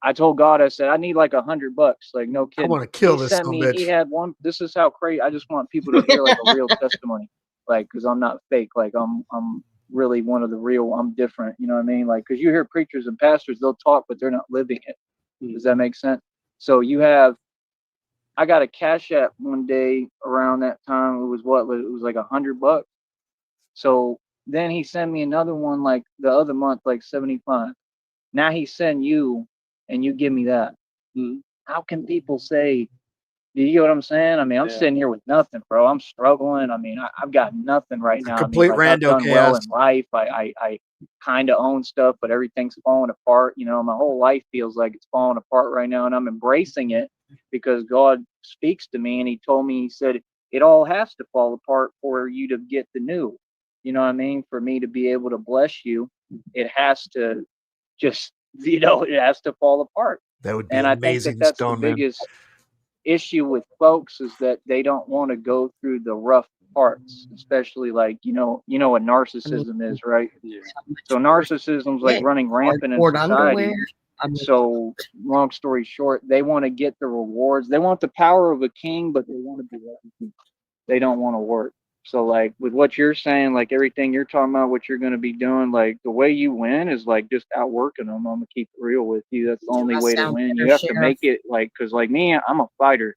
I told God, I said, I need like $100. Like, no kidding. I want to kill He this sent me, bitch. he had one. This is how crazy. I just want people to hear like a real testimony. Like, cause I'm not fake. Like I'm really one of the real, I'm different. You know what I mean? Like, cause you hear preachers and pastors, they'll talk, but they're not living it. Does that make sense? So I got a Cash App one day around that time. It was like $100. So then he sent me another one like the other month, like 75. Now he send you and you give me that. How can people say You get what I'm saying? I mean, I'm Yeah. sitting here with nothing, bro. I'm struggling. I mean, I've got nothing right now. I mean, Complete like I've rando done well chaos. in life. I kind of own stuff, but everything's falling apart. You know, my whole life feels like it's falling apart right now, and I'm embracing it because God speaks to me, and He told me, He said, it all has to fall apart for you to get the new. You know what I mean? For me to be able to bless you, it has to just, it has to fall apart. That would be And I think that amazing, that's the Stone Man. biggest issue with folks is that they don't want to go through the rough parts, especially like what narcissism is, right? Yeah. So narcissism's like running rampant in Cardboard society. underwear. I mean, So long story short, they want to get the rewards. They want the power of a king, but they want to be everything. They don't want to work. So like with what you're saying, like everything you're talking about, what you're going to be doing, like the way you win is like just outworking them. I'm gonna keep it real with you. That's the do only I way to sound win. better, You have to Sheriff? make it like, cause like me, I'm a fighter.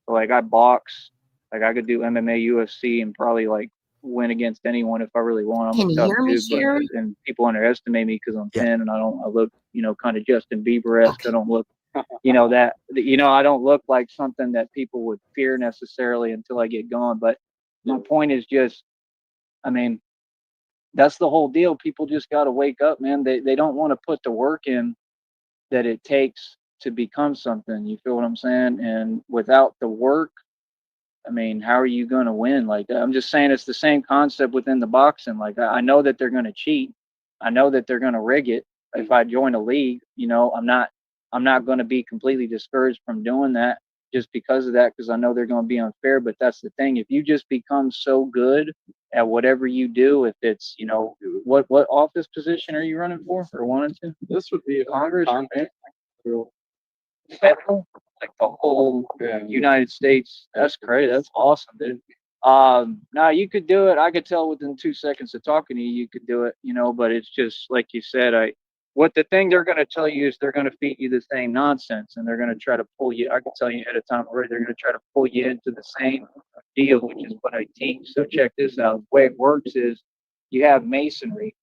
So like I box, like I could do MMA, UFC, and probably like win against anyone if I really want. I'm Can a you tough hear me, dude, but Sheriff? and people underestimate me because I'm Yeah. thin and I look, kind of Justin Bieber-esque. I don't look, I don't look like something that people would fear necessarily until I get going. But my point is just, I mean, that's the whole deal. People just got to wake up, man. They don't want to put the work in that it takes to become something. You feel what I'm saying? And without the work, I mean, how are you going to win? Like, I'm just saying it's the same concept within the boxing. Like, I know that they're going to cheat. I know that they're going to rig it. If I join a league, I'm not going to be completely discouraged from doing that just because of that, because I know they're going to be unfair. But that's the thing. If you just become so good at whatever you do, if it's, what office position are you running for or wanting to? This would be Congress, Congress. federal, like the whole United States. That's great. That's awesome, dude. No, you could do it. I could tell within 2 seconds of talking to you, you could do it, but it's just like you said, what the thing they're going to tell you is they're going to feed you the same nonsense and they're going to try to pull you. I can tell you ahead of time already, they're going to try to pull you into the same deal, which is what I teach. So check this out. The way it works is you have masonry.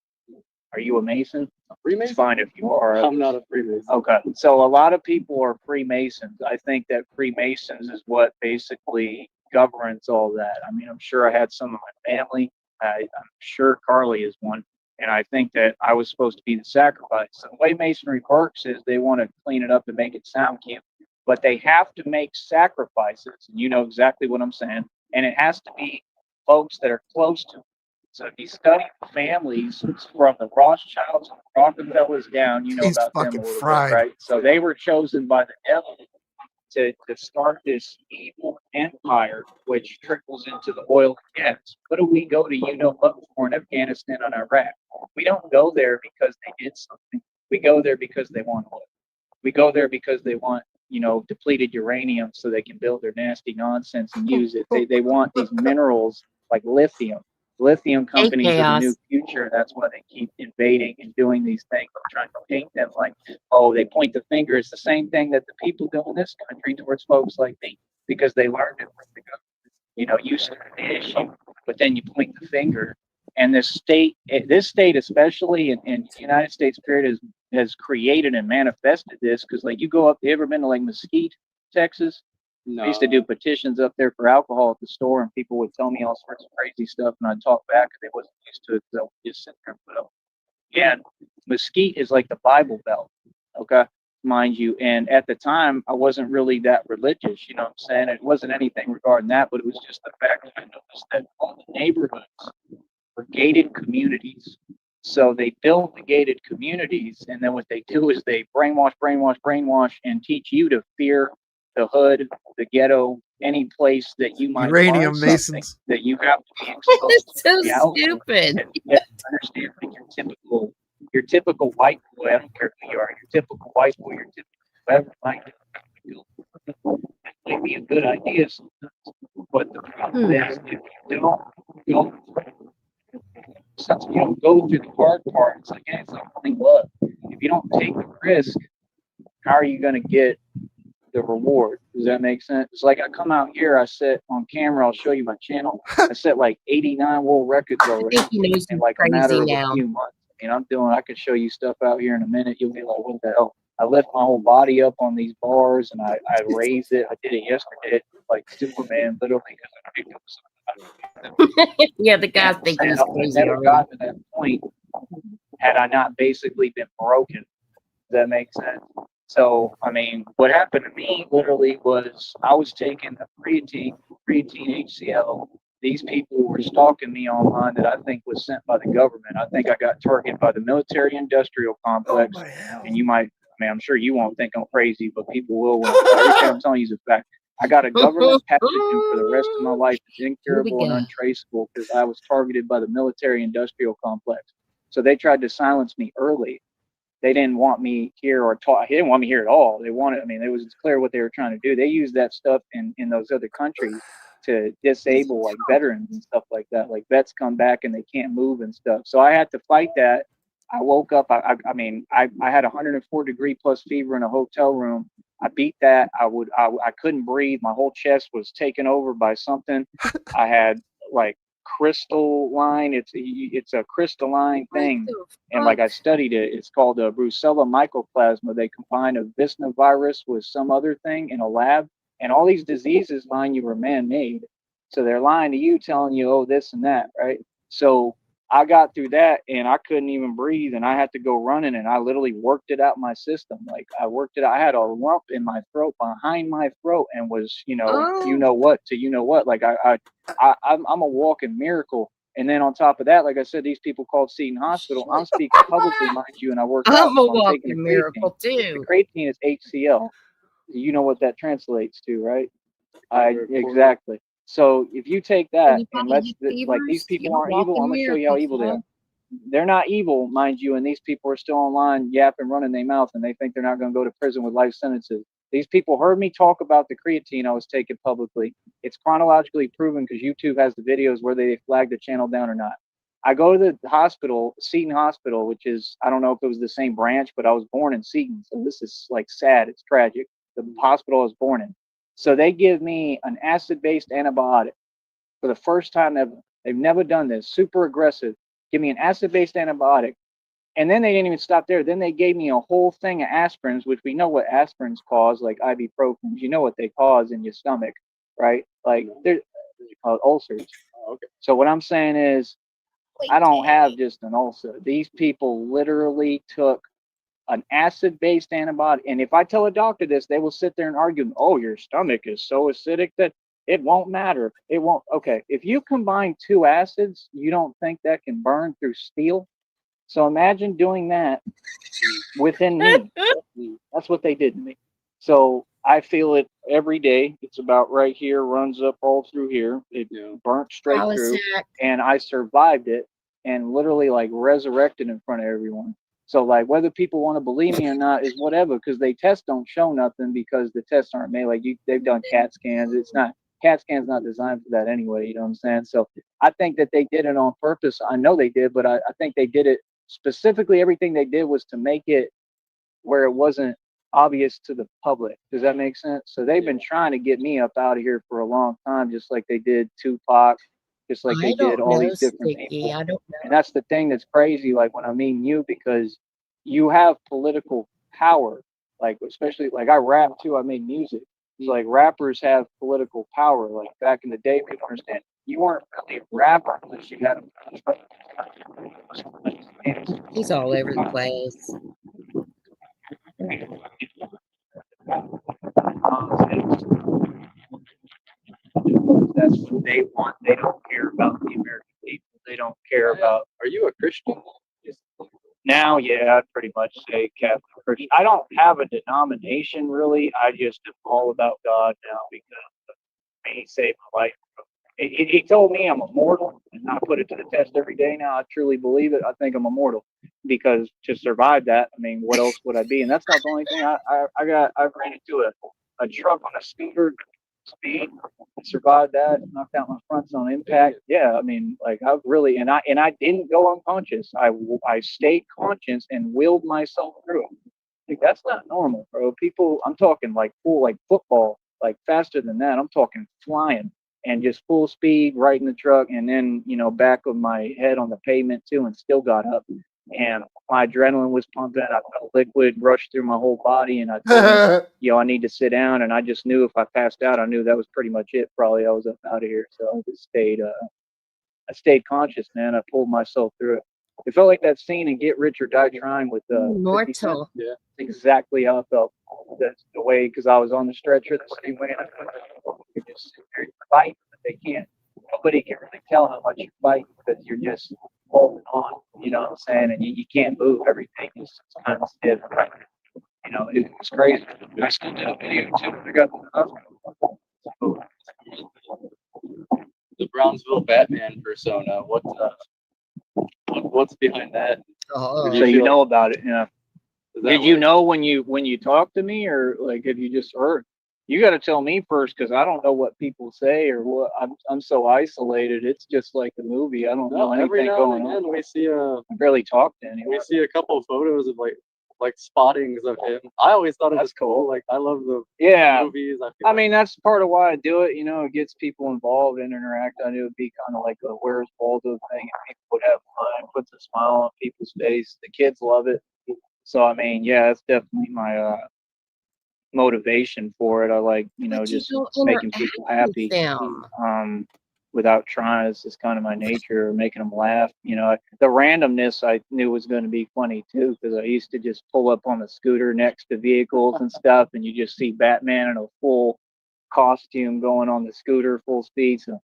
Are you a Mason? It's fine if you are. I'm not a Freemason. Okay. So a lot of people are Freemasons. I think that Freemasons is what basically governs all that. I mean, I'm sure I had some of my family. I'm sure Carly is one. And I think that I was supposed to be the sacrifice. So the way Masonry works is they want to clean it up and make it sound cute. But they have to make sacrifices. And you know exactly what I'm saying. And it has to be folks that are close to them. So if you study families from the Rothschilds and the Rockefellers down, you know He's about them a fucking little fried. bit, right? So they were chosen by the devil to start this evil empire, which trickles into the oil and gas. What do we go to what for in Afghanistan and Iraq? We don't go there because they did something. We go there because they want oil. We go there because they want, depleted uranium so they can build their nasty nonsense and use it. They want these minerals like lithium. Lithium companies are the new future. That's why they keep invading and doing these things. I'm trying to paint them like, oh, they point the finger. It's the same thing that the people do in this country towards folks like me because they learned it from the government. You start the issue, but then you point the finger. And this state especially in the United States period has created and manifested this because like you go up, you ever been to like Mesquite, Texas? No. I used to do petitions up there for alcohol at the store, and people would tell me all sorts of crazy stuff, and I'd talk back, and they wasn't used to it because I would just sit there and put up. Yeah, Mesquite is like the Bible Belt, okay, mind you. And at the time, I wasn't really that religious, you know what I'm saying? It wasn't anything regarding that, but it was just the fact that I noticed that all the neighborhoods were gated communities. So they build the gated communities, and then what they do is they brainwash, and teach you to fear the hood, the ghetto, any place that you might Uranium find Masons. that you have to be exposed It's to. so stupid. You understand like your typical white boy. I don't care who you are. Your typical white boy. Your typical whatever might be a good idea sometimes. But the problem is if you don't since you don't go through the hard part, it's like, hey, it's like playing love. If you don't take the risk, how are you going to get the reward? Does that make sense? It's like I come out here, I set on camera, I'll show you my channel. I set like 89 world records I already think he knows in he's like a matter crazy of now. a few months. I mean, I could show you stuff out here in a minute. You'll be like, what the hell? I lift my whole body up on these bars and I raise it. I did it yesterday, like Superman, literally, because I picked up something. Yeah, the guys And think he's I crazy never already. got to that point had I not basically been broken. Does that make sense? So, I mean, what happened to me literally was I was taking a creatine HCl. These people were stalking me online that I think was sent by the government. I think I got targeted by the military industrial Oh complex. my hell. And you might, I mean, I'm sure you won't think I'm crazy, but people will when everything I'm telling you is a fact. I got a government pathogen for the rest of my life. It's incurable and go. untraceable because I was targeted by the military industrial complex. So they tried to silence me early. They didn't want me here or talk. He didn't want me here at all. They wanted, I mean, it was clear what they were trying to do. They used that stuff in those other countries to disable like veterans and stuff like that. Like vets come back and they can't move and stuff. So I had to fight that. I woke up. I mean, I had 104-degree plus fever in a hotel room. I beat that. I couldn't breathe. My whole chest was taken over by something. I had like crystalline. It's a crystalline thing, and like I studied it. It's called a Brucella mycoplasma. They combine a Visna virus with some other thing in a lab, and all these diseases, mind you, were man-made. So they're lying to you, telling you, oh, this and that, right? So I got through that, and I couldn't even breathe, and I had to go running, and I literally worked it out my system. Like I worked it. I had a lump in my throat, behind my throat, and was, you know what to you know what. Like I'm a walking miracle. And then on top of that, like I said, these people called Seton Hospital. I'm speaking publicly, mind you, and I work out. I'm a So I'm taking walking a miracle creatine. The too. creatine is HCl. You know what that translates to, right? Exactly. So if you take that and let's like these people aren't evil, I'm gonna show you how evil they are. They're not evil, mind you, and these people are still online yapping, running their mouth, and they think they're not going to go to prison with life sentences. These people heard me talk about the creatine I was taking publicly. It's chronologically proven because YouTube has the videos where they flag the channel down or not. I go to the hospital, Seton Hospital, which is, I don't know if it was the same branch, but I was born in Seton. So this is like sad. It's tragic. The hospital I was born in. So they give me an acid-based antibiotic for the first time ever. They've never done this. Super aggressive. Give me an acid-based antibiotic. And then they didn't even stop there. Then they gave me a whole thing of aspirins, which we know what aspirins cause, like ibuprofens. You know what they cause in your stomach, right? Like they're called ulcers. Okay. So what I'm saying is, I don't have just an ulcer. These people literally took an acid-based antibiotic. And if I tell a doctor this, they will sit there and argue, oh, your stomach is so acidic that it won't matter. It won't. Okay. If you combine two acids, you don't think that can burn through steel? So imagine doing that within me. That's what they did to me. So I feel it every day. It's about right here, runs up all through here. It burnt straight through, and I survived it and literally like resurrected in front of everyone. So like whether people want to believe me or not is whatever, because they tests don't show nothing because the tests aren't made. Like they've done CAT scans. It's not CAT scans not designed for that anyway. You know what I'm saying? So I think that they did it on purpose. I know they did, but I think they did it specifically. Everything they did was to make it where it wasn't obvious to the public. Does that make sense? So they've been trying to get me up out of here for a long time, just like they did Tupac, just like they did all these different people. I don't know. And that's the thing that's crazy, like when I mean you, because you have political power, like especially like I rap too, I make music. So like rappers have political power. Like back in the day, people understand you weren't really a rapper unless you had a He's all over the place. That's what they want. They don't care about the American people. They don't care about. Are you a Christian? Now, yeah, I'd pretty much say Catholic Christian. I don't have a denomination really. I just am all about God now because He saved my life. He told me I'm immortal, and I put it to the test every day now. I truly believe it. I think I'm immortal because to survive that, I mean, what else would I be? And that's not the only thing. I ran into a truck on a scooter, speed, survived that, knocked out my fronts on impact. Yeah, I mean, like I really, and I didn't go unconscious. I stayed conscious and willed myself through it. Like that's not normal, bro. People, I'm talking like full, like football, like faster than that. I'm talking flying and just full speed right in the truck, and then back of my head on the pavement too, and still got up. and my adrenaline was pumping. I felt liquid rush through my whole body, and I told him, I need to sit down. And I just knew if I passed out, I knew that was pretty much it. Probably I was up out of here. So I just stayed. I stayed conscious, man. I pulled myself through it. It felt like that scene in Get Rich or Die Trying with 50 Cent. Mortal. Yeah, exactly how I felt. That's the way, because I was on the stretcher the same way. And you just sit there and fight, but they can't. Nobody can really tell how much you fight because you're just holding on. You know what I'm saying? And you can't move. Everything is kind of stiff. You know, it was crazy. I still did a video too. I got The Brownsville Batman persona. What's behind that? Oh, so you know about it, yeah. Did you what- know when you talked to me, or like have you just heard? You got to tell me first because I don't know what people say or what. I'm so isolated. It's just like the movie. I don't know every anything now going and on. then we see I barely talk to anyone. we see a couple of photos of like spottings of him. I always thought it was cool. Like I love the Yeah, movies. I mean that's part of why I do it. You know, it gets people involved and interact. I knew it'd be kind of like a Where's Waldo thing, and people would have fun. Puts a smile on people's face. The kids love it. So I mean, yeah, that's definitely my motivation for it. I like, but you just don't making interact people with happy. them. Without trying. It's just kind of my nature, making them laugh. You know, the randomness I knew was going to be funny too, because I used to just pull up on the scooter next to vehicles and stuff, and you just see Batman in a full costume going on the scooter full speed. So,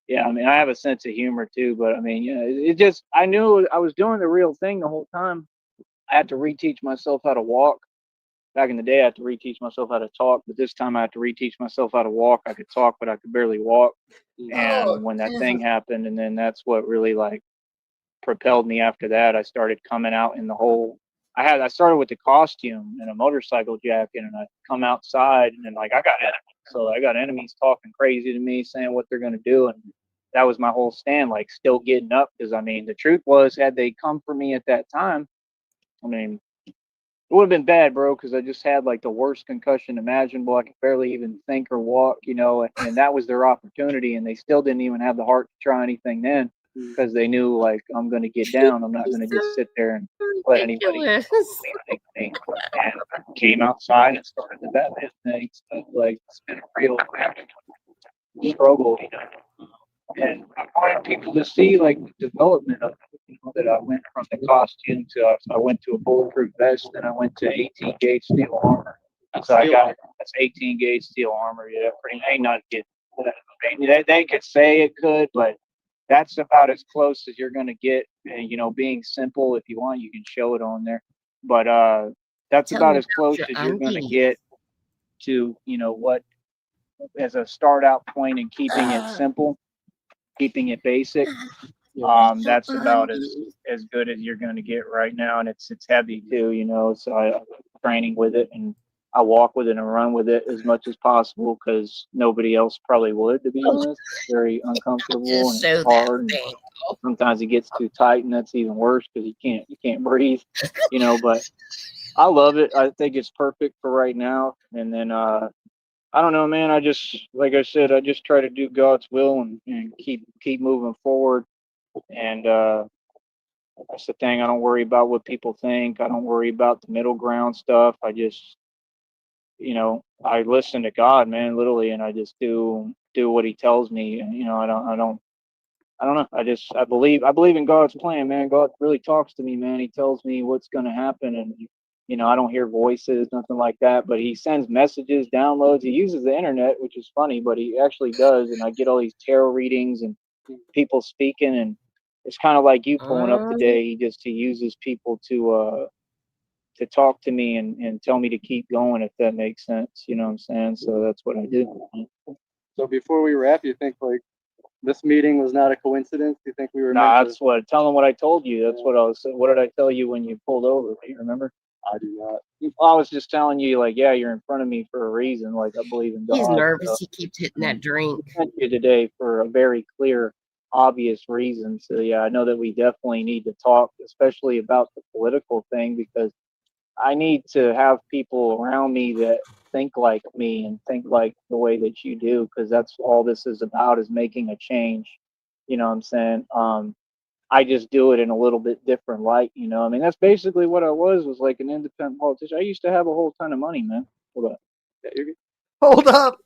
yeah, I mean, I have a sense of humor too, but I mean, yeah, it just, I knew I was doing the real thing the whole time. I had to reteach myself how to walk. Back in the day, I had to reteach myself how to talk, but this time I had to reteach myself how to walk. I could talk, but I could barely walk. And when that thing happened, and then that's what really like propelled me after that. I started coming out in the whole. I started with the costume and a motorcycle jacket, and I come outside, and then like I got enemies. So I got enemies talking crazy to me, saying what they're gonna do, and that was my whole stand, like still getting up. Because I mean, the truth was, had they come for me at that time, I mean, it would have been bad, bro, because I just had like the worst concussion imaginable. I could barely even think or walk, and that was their opportunity, and they still didn't even have the heart to try anything then because they knew like I'm going to get down. I'm not going to just sit there and let anybody Ridiculous. do anything. And came outside and started the Batman thing. So, like it's been a real struggle, and I wanted people to see like the development of it, that I went from the costume to I went to a bulletproof vest, then I went to 18 gauge steel armor. So I got that's 18 gauge steel armor. Yeah, pretty may not get they could say it could, but that's about as close as you're gonna get. And being simple, if you want, you can show it on there. But that's Tell about me as about close your as you're gonna undies. get to what as a start out point and keeping it simple, keeping it basic. That's about as good as you're going to get right now, and it's heavy too, So I'm training with it, and I walk with it and run with it as much as possible because nobody else probably would, to be honest. It's very uncomfortable Just and show that hard. And thing. sometimes it gets too tight, and that's even worse because you can't breathe, But I love it. I think it's perfect for right now, and then I don't know, man. I just, like I said, I just try to do God's will and keep moving forward. And that's the thing. I don't worry about what people think. I don't worry about the middle ground stuff. I just, I listen to God, man, literally, and I just do what He tells me. And, I don't know. I believe in God's plan, man. God really talks to me, man. He tells me what's going to happen, and I don't hear voices, nothing like that. But He sends messages, downloads. He uses the internet, which is funny, but He actually does. And I get all these tarot readings and people speaking, and it's kind of like you pulling up today. He uses people to talk to me and tell me to keep going, if that makes sense. You know what I'm saying? So that's what I do. So before we wrap, you think like this meeting was not a coincidence? You think we were Nah, meant that's what. Tell them what I told you. That's what I was. What did I tell you when you pulled over? Do you remember? I do not. I was just telling you, like, yeah, you're in front of me for a reason. Like, I believe in God. He's nervous. So He keeps hitting that drink. I sent you today for a very clear, obvious reason. So yeah, I know that we definitely need to talk, especially about the political thing, because I need to have people around me that think like me and think like the way that you do, because that's all this is about, is making a change. You know what I'm saying? I just do it in a little bit different light, you know. I mean, that's basically what I was like an independent politician. I used to have a whole ton of money, man. Hold up. Yeah, you're good. Hold up.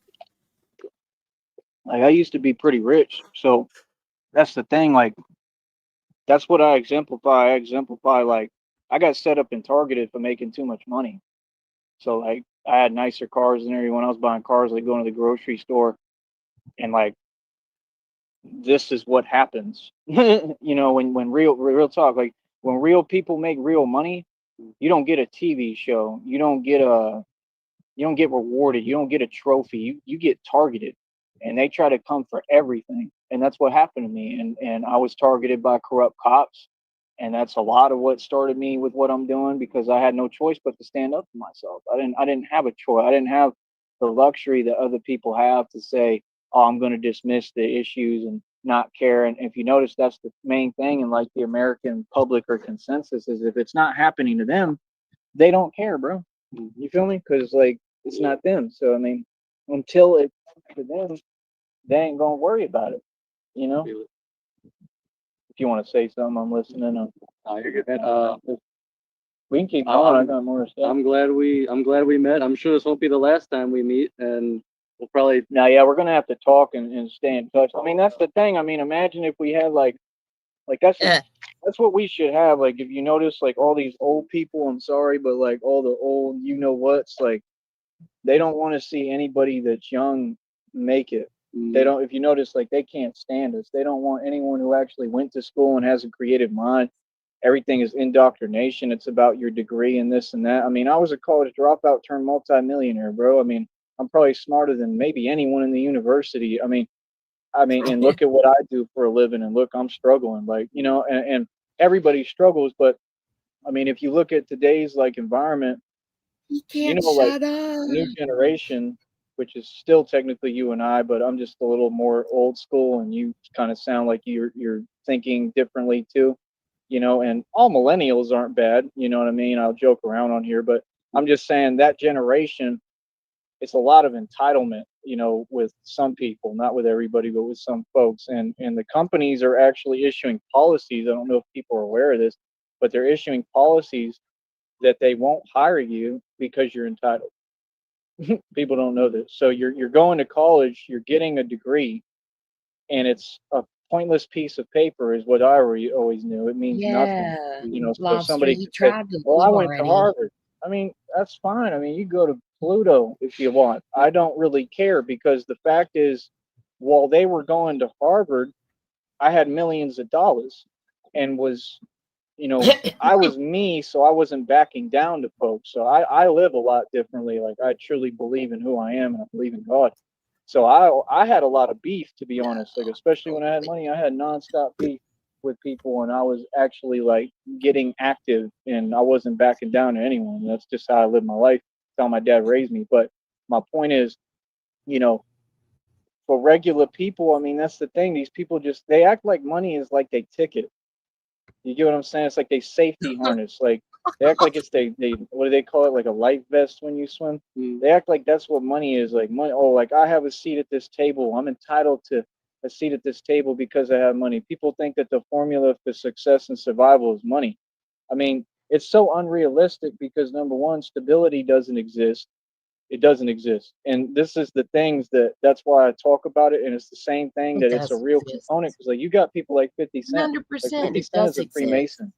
Like I used to be pretty rich. So that's the thing, like that's what I exemplify. I exemplify like I got set up and targeted for making too much money. So like I had nicer cars than everyone else buying cars, like going to the grocery store and like this is what happens. You know, when real talk, like when real people make real money, you don't get a TV show. You don't get rewarded. You don't get a trophy. You get targeted, and they try to come for everything. And that's what happened to me. And I was targeted by corrupt cops, and that's a lot of what started me with what I'm doing because I had no choice but to stand up for myself. I didn't have a choice. I didn't have the luxury that other people have to say, "Oh, I'm going to dismiss the issues and not care." And if you notice, that's the main thing in like the American public or consensus is if it's not happening to them, they don't care, bro. You feel me? Because like it's not them. So I mean, until it's for them, they ain't gonna worry about it. You know. Feel it. If you want to say something, I'm listening. Oh, you're good, man. We can keep going. I I'm got more stuff. I'm glad we met. I'm sure this won't be the last time we meet, and we'll probably Now, yeah, we're gonna have to talk and stay in touch. I mean, that's the thing. I mean, imagine if we had like Eh, that's what we should have. Like, if you notice, like all these old people. I'm sorry, but like all the old, you know what's like they don't want to see anybody that's young make it. They don't. If you notice, like they can't stand us. They don't want anyone who actually went to school and has a creative mind. Everything is indoctrination. It's about your degree and this and that. I mean, I was a college dropout turned multimillionaire, bro. I mean, I'm probably smarter than maybe anyone in the university. I mean, and look at what I do for a living, and look, I'm struggling. Like, you know, and everybody struggles, but I mean, if you look at today's like environment, you you can't know, like shut up. new generation, which is still technically you and I, but I'm just a little more old school, and you kind of sound like you're thinking differently too, you know. And all millennials aren't bad, you know what I mean? I'll joke around on here, but I'm just saying that generation, it's a lot of entitlement, you know, with some people, not with everybody, but with some folks. And the companies are actually issuing policies. I don't know if people are aware of this, but they're issuing policies that they won't hire you because you're entitled. People don't know this. So you're going to college, you're getting a degree, and it's a pointless piece of paper, is what I always knew. It means nothing, Yeah, you know. So Lobster, somebody you could say, tried to "Well, I leave went to already. Harvard." I mean, that's fine. I mean, you go to Pluto if you want. I don't really care because the fact is, while they were going to Harvard, I had millions of dollars and was, you know, I was me, so I wasn't backing down to folks. So I live a lot differently. Like I truly believe in who I am and I believe in God. So I had a lot of beef, to be honest. Like especially when I had money, I had nonstop beef with people, and I was actually like getting active, and I wasn't backing down to anyone. That's just how I lived my life. That's how my dad raised me. But my point is, you know, for regular people, I mean, that's the thing. These people just they act like money is like they ticket. You get what I'm saying? It's like they safety harness. Like they act like it's they what do they call it? Like a life vest when you swim. They act like that's what money is. Like money. Oh, like I have a seat at this table. I'm entitled to a seat at this table because I have money. People think that the formula for success and survival is money. I mean, it's so unrealistic because number one, stability doesn't exist. It doesn't exist. And this is the things that's why I talk about it. And it's the same thing It that it's a does real exist. component because like you got people like 50 Cent. Like 100%, 50 it Cent does is a exist. Freemason,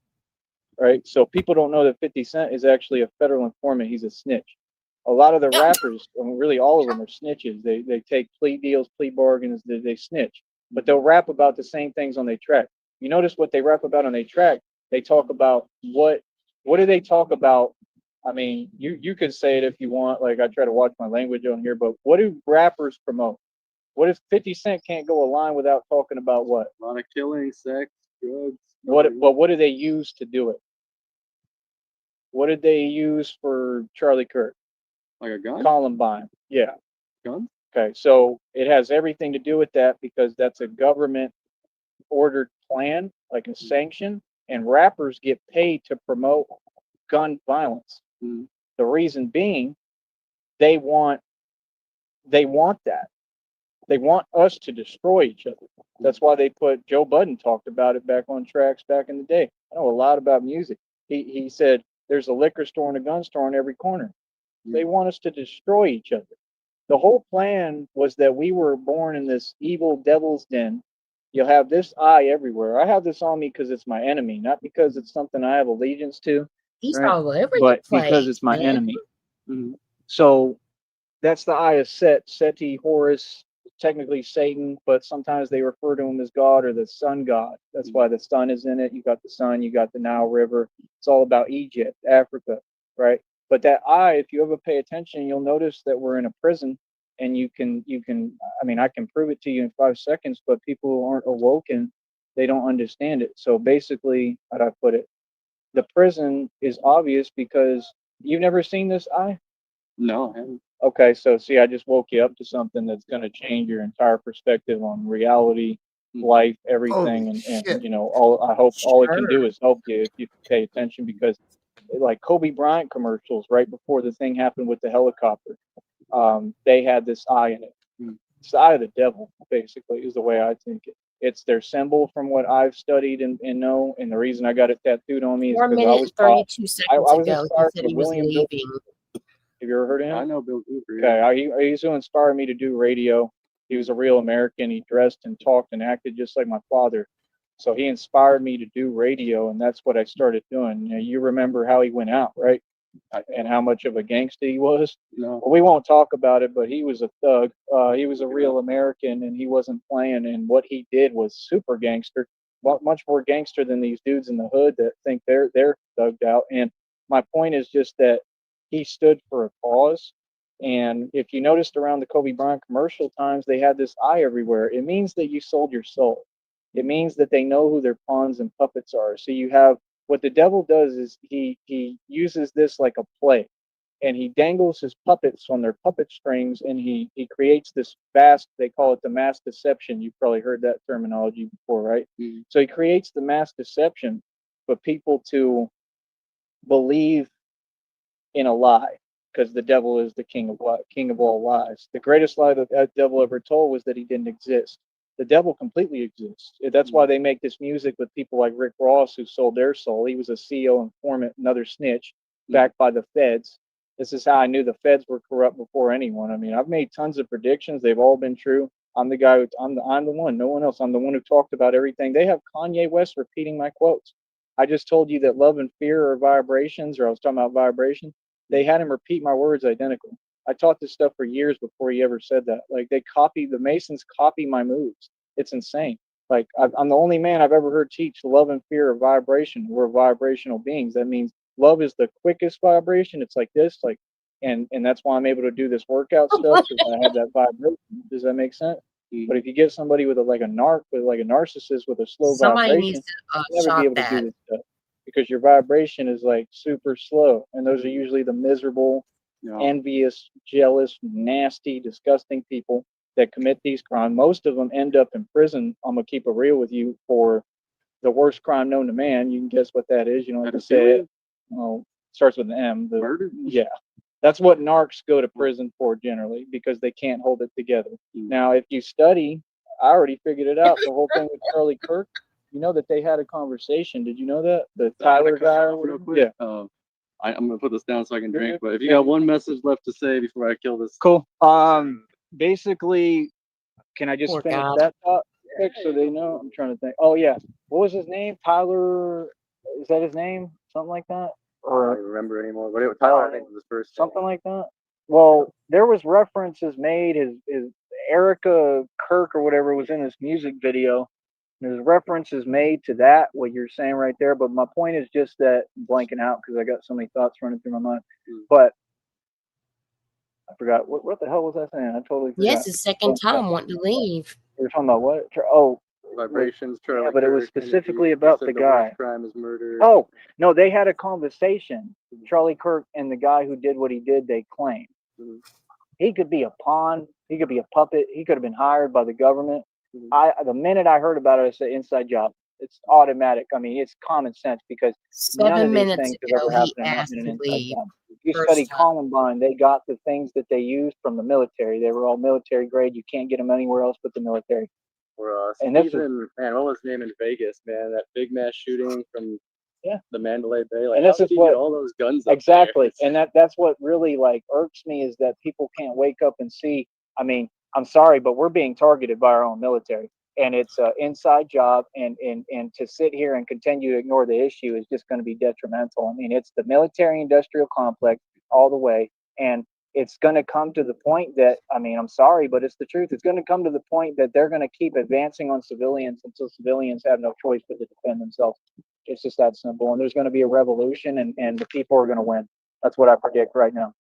right? So people don't know that 50 Cent is actually a federal informant. He's a snitch. A lot of the rappers, I mean, really all of them are snitches. They take plea deals, plea bargains, they snitch. But they'll rap about the same things on their track. You notice what they rap about on their track? They talk about what do they talk about? I mean, you could say it if you want. Like I try to watch my language on here, but what do rappers promote? What if 50 Cent can't go a line without talking about what? a lot of killing, sex, drugs. What do they use to do it? What did they use for Charlie Kirk? Like a gun? Columbine. Yeah. Gun? Okay. So it has everything to do with that because that's a government ordered plan, like a sanction, and rappers get paid to promote gun violence. Mm. The reason being they want that. They want us to destroy each other. That's why they put Joe Budden talked about it back on tracks back in the day. I know a lot about music. He said there's a liquor store and a gun store on every corner. They want us to destroy each other. The whole plan was that we were born in this evil devil's den. You'll have this eye everywhere. I have this on me because it's my enemy, not because it's something I have allegiance to, He's right? all over the But because place, it's my man. enemy. So that's the eye of Set, Seti, Horus, technically Satan, but sometimes they refer to him as God or the sun god. That's why the sun is in it. You got the sun, you got the Nile River. It's all about Egypt, Africa, right? But that eye, if you ever pay attention, you'll notice that we're in a prison, and you can, I mean, I can prove it to you in 5 seconds, but people who aren't awoken, they don't understand it. So basically, how do I put it? The prison is obvious because you've never seen this eye? No, I haven't. Okay, so see, I just woke you up to something that's going to change your entire perspective on reality, life, everything, Holy and shit. you know, all I hope all it can do Sure. is help you if you pay attention, because like Kobe Bryant commercials right before the thing happened with the helicopter, they had this eye in it. It's the eye of the devil, basically, is the way I think it. It's their symbol from what I've studied and know, and the reason I got it tattooed on me is 4 because I minutes was and taught. 32 I seconds was ago, he inspired said by he was William Bill. leaving. Have you ever heard of him? I know Bill Cooper. Okay, he used to inspire me to do radio. He was a real American. He dressed and talked and acted just like my father. So he inspired me to do radio, and that's what I started doing. You know, you remember how he went out, right? And how much of a gangster he was. No. Well, we won't talk about it, but he was a thug. He was a real American, and he wasn't playing. And what he did was super gangster, much more gangster than these dudes in the hood that think they're thugged out. And my point is just that he stood for a cause. And if you noticed around the Kobe Bryant commercial times, they had this eye everywhere. It means that you sold your soul. It means that they know who their pawns and puppets are. So you have what the devil does is he uses this like a play, and he dangles his puppets on their puppet strings, and he creates this vast, they call it the mass deception. You've probably heard that terminology before, right? So he creates the mass deception for people to believe in a lie, because the devil is the king of all lies. The greatest lie that the devil ever told was that he didn't exist. The devil completely exists. That's why they make this music with people like Rick Ross, who sold their soul. He was a CEO informant, another snitch, backed by the feds. This is how I knew the feds were corrupt before anyone. I mean, I've made tons of predictions. They've all been true. I'm the guy. I'm the one. No one else. I'm the one who talked about everything. They have Kanye West repeating my quotes. I just told you that love and fear are vibrations, or I was talking about vibration. They had him repeat my words identical. I taught this stuff for years before he ever said that. Like, the Masons copy my moves. It's insane. Like, I'm the only man I've ever heard teach love and fear of vibration. We're vibrational beings. That means love is the quickest vibration. It's like this, like, and that's why I'm able to do this workout stuff, because I have that vibration. Does that make sense? But if you get somebody with a narcissist with a slow Somebody vibration, needs to you'll never be shot able to that. do this stuff, because your vibration is like super slow, and those are usually the miserable, envious, jealous, nasty, disgusting people that commit these crimes. Most of them end up in prison. I'm gonna keep it real with you, for the worst crime known to man. You can guess what that is. You don't have to say it. Well, it starts with an M. Murder? Yeah. That's what narcs go to prison for generally, because they can't hold it together. Now, if you study, I already figured it out. The whole thing with Charlie Kirk, you know that they had a conversation. Did you know that? The Tyler guy? Real quick. Yeah. I'm gonna put this down so I can You're drink. good. But if you got one message left to say before I kill this, Cool. Basically, can I just Poor finish guy. that thought quick so they know? I'm trying to think. Oh yeah, what was his name? Tyler? Is that his name? Something like that? I don't even remember anymore. But Tyler, I think, was his first. Something like that. Well, there was references made. His Erica Kirk or whatever was in this music video. There's references made to that, what you're saying right there. But my point is just that I'm blanking out because I got so many thoughts running through my mind. But I forgot what the hell was I saying? I totally forgot. Yes, the second time wanting to leave. We were talking about what? Oh, Vibrations, Charlie. yeah, but it was Kirk, specifically you about said the worst guy. crime is murder. Oh no, they had a conversation. Charlie Kirk and the guy who did what he did, they claim. He could be a pawn. He could be a puppet. He could have been hired by the government. The minute I heard about it, I said inside job. It's automatic. I mean, it's common sense because none of 7 these minutes things have ago, ever he happened in asked an to inside leave. job. If you First study time. Columbine, they got the things that they used from the military. They were all military grade. You can't get them anywhere else but the military. Or And this is Steven, man, what was his name in Vegas, man? That big mass shooting from Yeah. the Mandalay Bay. Like, And how this did is he what- get all those guns up exactly. there? And that's what really like irks me is that people can't wake up and see. I mean, I'm sorry, but we're being targeted by our own military, and it's an inside job. And to sit here and continue to ignore the issue is just going to be detrimental. I mean, it's the military-industrial complex all the way, and it's going to come to the point that, I mean, I'm sorry, but it's the truth. It's going to come to the point that they're going to keep advancing on civilians until civilians have no choice but to defend themselves. It's just that simple. And there's going to be a revolution, and the people are going to win. That's what I predict right now,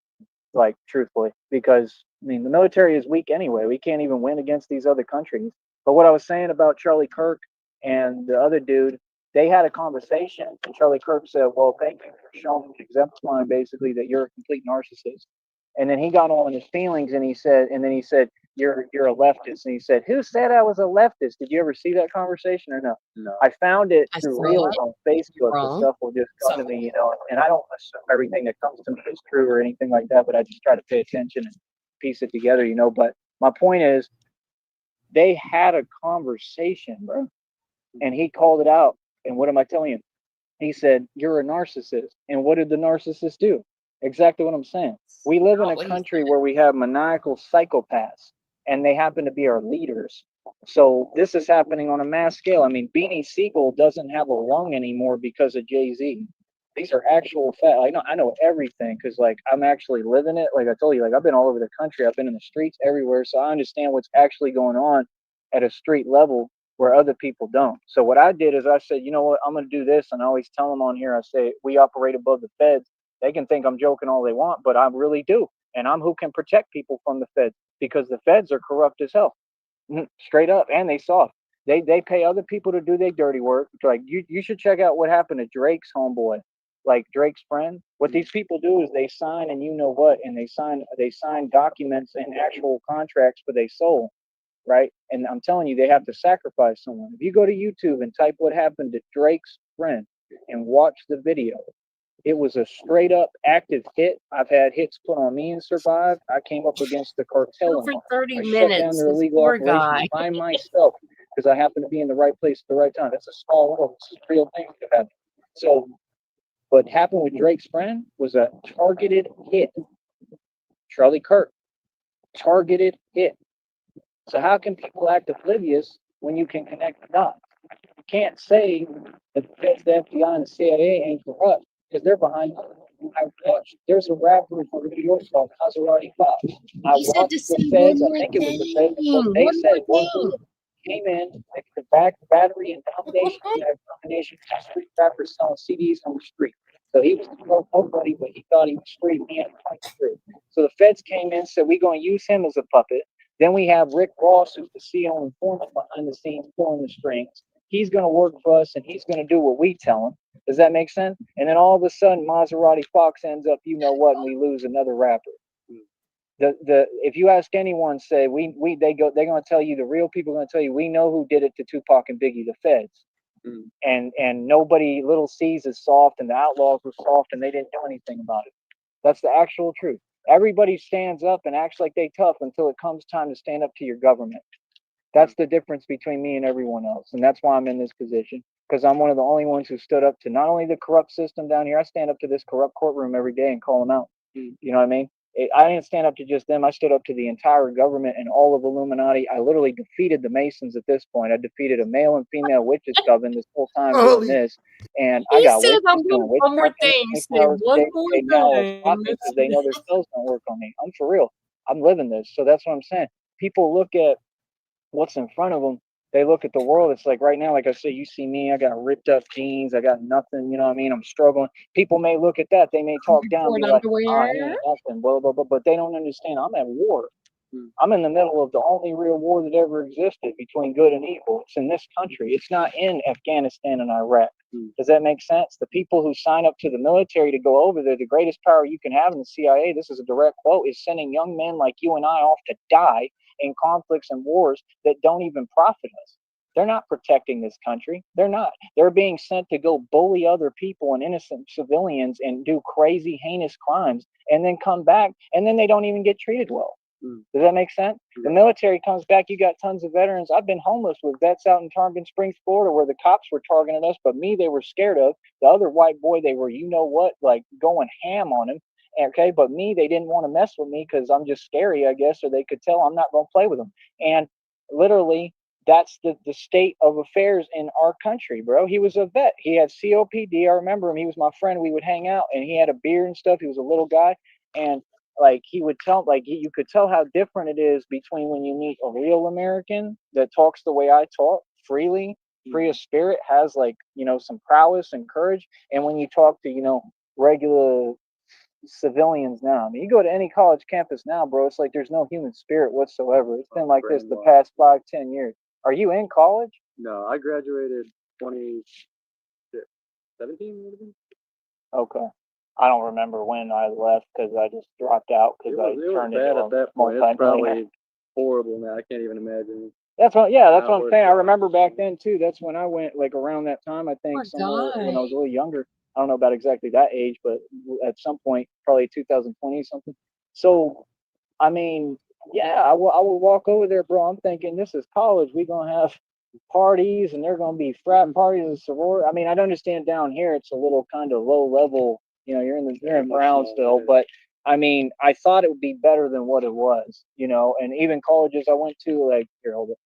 like truthfully, because I mean, the military is weak anyway. We can't even win against these other countries. But what I was saying about Charlie Kirk and the other dude, they had a conversation, and Charlie Kirk said, "Well, thank you for showing, exemplifying basically that you're a complete narcissist." And then he got all in his feelings, and he said, you're a leftist. And he said, "Who said I was a leftist?" Did you ever see that conversation or no? No. I found it I through saw reels it. on Facebook. The Wrong. stuff will just come to me, you know, and I don't assume everything that comes to me is true or anything like that, but I just try to pay attention and piece it together, you know. But my point is, they had a conversation, bro, and he called it out. And what am I telling you? He said, "You're a narcissist." And what did the narcissist do? Exactly what I'm saying. We live in Not a what he country said. where we have maniacal psychopaths, and they happen to be our leaders. So this is happening on a mass scale. I mean, Beanie Siegel doesn't have a lung anymore because of Jay-Z. These are actual facts. I know everything because, like, I'm actually living it. Like I told you, like, I've been all over the country. I've been in the streets everywhere, so I understand what's actually going on at a street level where other people don't. So what I did is I said, you know what, I'm going to do this, and I always tell them on here. I say we operate above the feds. They can think I'm joking all they want, but I really do, and I'm who can protect people from the feds because the feds are corrupt as hell, straight up, and they soft. They pay other people to do their dirty work. Like you should check out what happened to Drake's homeboy, like Drake's friend. What these people do is they sign, and you know what, and they sign documents and actual contracts for their soul, right? And I'm telling you, they have to sacrifice someone. If you go to YouTube and type what happened to Drake's friend and watch the video, it was a straight up active hit. I've had hits put on me and survived. I came up against the cartel. Over And 30 I shut down minutes. their This illegal poor operations guy. by myself because I happened to be in the right place at the right time. That's a small world. This is a real thing that happened. So what happened with Drake's friend was a targeted hit. Charlie Kirk, targeted hit. So how can people act oblivious when you can connect the dots? You can't say that the FBI and the CIA ain't corrupt because they're behind. I watched. There's a rapper from New York called Maserati Fox. I He said to watched the say one feds. I more think it was the thing. feds. What they One said more was thing. came in, like the back battery and domination. You have domination. Street rappers selling CDs on the street. So he was nobody, but he thought he was street. He had to fight through. So the feds came in, said we're going to use him as a puppet. Then we have Rick Ross, who's the CEO informant behind the scenes, pulling the strings. He's going to work for us, and he's going to do what we tell him. Does that make sense? And then all of a sudden, Maserati Fox ends up, you know what, and we lose another rapper. If you ask anyone, say they're going to tell you, the real people are going to tell you, we know who did it to Tupac and Biggie, the feds. And nobody, Little C's is soft, and the Outlaws were soft, and they didn't do anything about it. That's the actual truth. Everybody stands up and acts like they tough until it comes time to stand up to your government. That's the difference between me and everyone else, and that's why I'm in this position, because I'm one of the only ones who stood up to not only the corrupt system down here. I stand up to this corrupt courtroom every day and call them out. You know what I mean? I didn't stand up to just them. I stood up to the entire government and all of Illuminati. I literally defeated the Masons at this point. I defeated a male and female witches coven this whole time doing this. And I He got said, witches I'm doing doing one more witchcraft thing. He 24 said, hours a one day. more They now are thing. stopping because they know their spells don't work on me. I'm for real. I'm living this. So that's what I'm saying. People look at what's in front of them. They look at the world. It's like right now, like I say, you see me, I got ripped up jeans. I got nothing. You know what I mean? I'm struggling. People may look at that. They may talk down, be like, ah, he ain't nothing, blah, blah, blah. But they don't understand. I'm at war. I'm in the middle of the only real war that ever existed between good and evil. It's in this country. It's not in Afghanistan and Iraq. Does that make sense? The people who sign up to the military to go over there, the greatest power you can have in the CIA, this is a direct quote, is sending young men like you and I off to die in conflicts and wars that don't even profit us. They're not protecting this country. They're not. They're being sent to go bully other people and innocent civilians and do crazy, heinous crimes, and then come back, and then they don't even get treated well. Does that make sense? The military comes back. You got tons of veterans. I've been homeless with vets out in Tarpon Springs, Florida, where the cops were targeting us, but me, they were scared of. The other white boy, they were, you know what, like going ham on him. Okay, but me, they didn't want to mess with me because I'm just scary, I guess, or they could tell I'm not going to play with them. And literally, that's the state of affairs in our country, bro. He was a vet. He had COPD. I remember him. He was my friend. We would hang out, and he had a beard and stuff. He was a little guy, and like he would tell, like you could tell how different it is between when you meet a real American that talks the way I talk, freely, free of spirit, has like, you know, some prowess and courage, and when you talk to, you know, regular civilians now. I mean, you go to any college campus now, bro, it's like there's no human spirit whatsoever. It's been like this the past 5-10 years. Are you in college? No, I graduated 2017. Okay. I don't remember when I left because I just dropped out because I turned bad into at that point. It's probably horrible now. I can't even imagine. That's what, yeah, that's what I'm saying. I remember back then too. That's when I went, like around that time, I think, somewhere when I was a little younger. I don't know about exactly that age, but at some point, probably 2020 something. So, I mean, yeah, I will walk over there, bro. I'm thinking this is college. We're gonna have parties, and they're gonna be frat parties and sorority. I mean, I understand down here it's a little kind of low level. You know, you're in Brownsville, but I mean, I thought it would be better than what it was. You know, and even colleges I went to, like, here, hold it.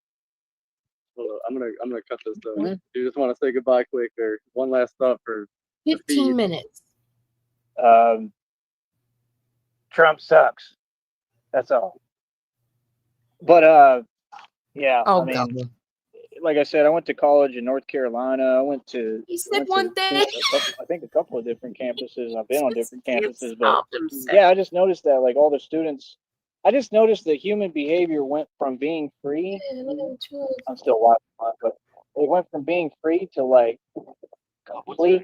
Well, I'm gonna cut this though. Do you just want to say goodbye quick, or one last thought for 15 minutes. Trump sucks. That's all. But yeah, Oh, I mean, God. like I said, I went to college in North Carolina. I went to, He said one thing. I think a couple of different campuses. I've been on different campuses, but Stopped himself. yeah, I just noticed that, like, all the students, I just noticed that human behavior went from being free. I'm still watching, but it went from being free to like complete.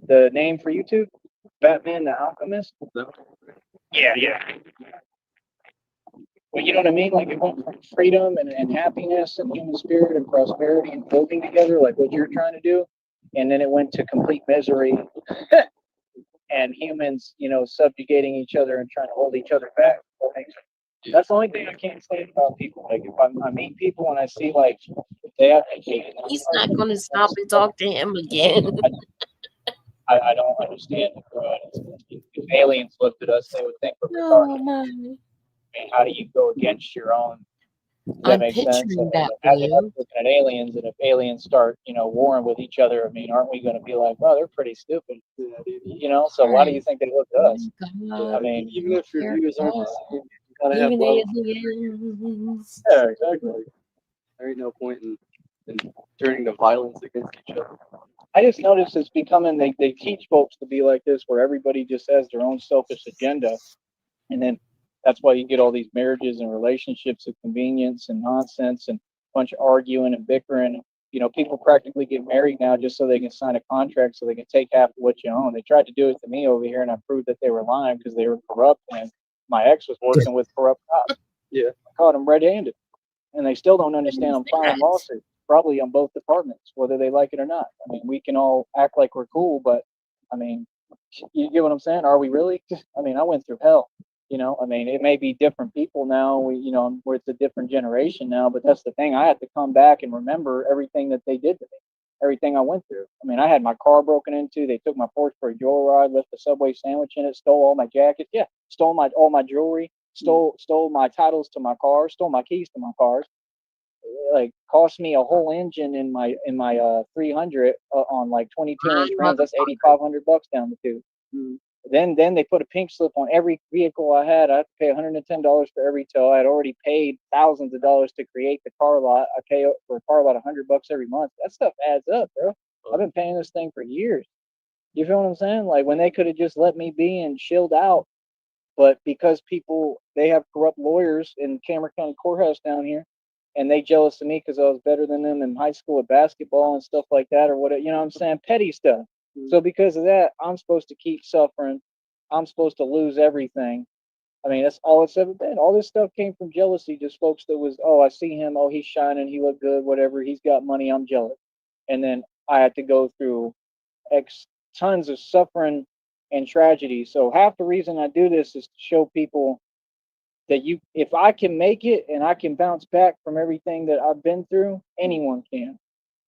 The name for YouTube, Batman the Alchemist. Yeah. Well, you know what I mean? Like, it went from freedom and happiness and human spirit and prosperity and living together, like what you're trying to do. And then it went to complete misery and humans, you know, subjugating each other and trying to hold each other back. That's the only thing I can't say about people. Like, if I meet people and I see, like, they have, He's not going to stop and talk to him again. I don't understand it, bro. If aliens looked at us, they would think we're retarded. Oh, my. I mean, how do you go against your own? Does that I'm make sense? picturing that As for us you. looking at aliens, and if aliens start, you know, warring with each other, I mean, aren't we going to be like, well, they're pretty stupid, you know? So why do you think they look at us? I mean, even if your views aren't the same, you gotta have Even love. aliens. yeah, exactly. There ain't no point in turning to violence against each other. I just noticed it's becoming, they teach folks to be like this, where everybody just has their own selfish agenda. And then that's why you get all these marriages and relationships of convenience and nonsense and a bunch of arguing and bickering. You know, people practically get married now just so they can sign a contract so they can take half of what you own. They tried to do it to me over here, and I proved that they were lying because they were corrupt, and my ex was working with corrupt cops. Yeah. I caught them red-handed, and they still don't understand I'm filing lawsuits, probably on both departments, whether they like it or not. I mean, we can all act like we're cool, but I mean, you get what I'm saying? Are we really? I mean, I went through hell. You know, I mean, it may be different people now. You know, where it's a different generation now. But that's the thing. I had to come back and remember everything that they did to me, everything I went through. I mean, I had my car broken into. They took my Porsche for a joyride, left a Subway sandwich in it, stole all my jackets. Yeah, stole all my jewelry, stole my titles to my car, stole my keys to my cars. Like, cost me a whole engine in my 300 on like 22-inch rims. That's $8,500 down the tube. Then they put a pink slip on every vehicle I had. I had to pay $110 for every tow. I had already paid thousands of dollars to create the car lot. I pay for a car lot $100 every month. That stuff adds up, bro. I've been paying this thing for years. You feel what I'm saying? Like, when they could have just let me be and chilled out, but because people, they have corrupt lawyers in Cameron County Courthouse down here, and they jealous of me because I was better than them in high school at basketball and stuff like that, or what, you know what I'm saying? Petty stuff. So because of that, I'm supposed to keep suffering. I'm supposed to lose everything. I mean, that's all it's ever been. All this stuff came from jealousy, just folks that was, oh, I see him, oh, he's shining, he look good, whatever, he's got money, I'm jealous. And then I had to go through X tons of suffering and tragedy. So half the reason I do this is to show people that if I can make it and I can bounce back from everything that I've been through, anyone can.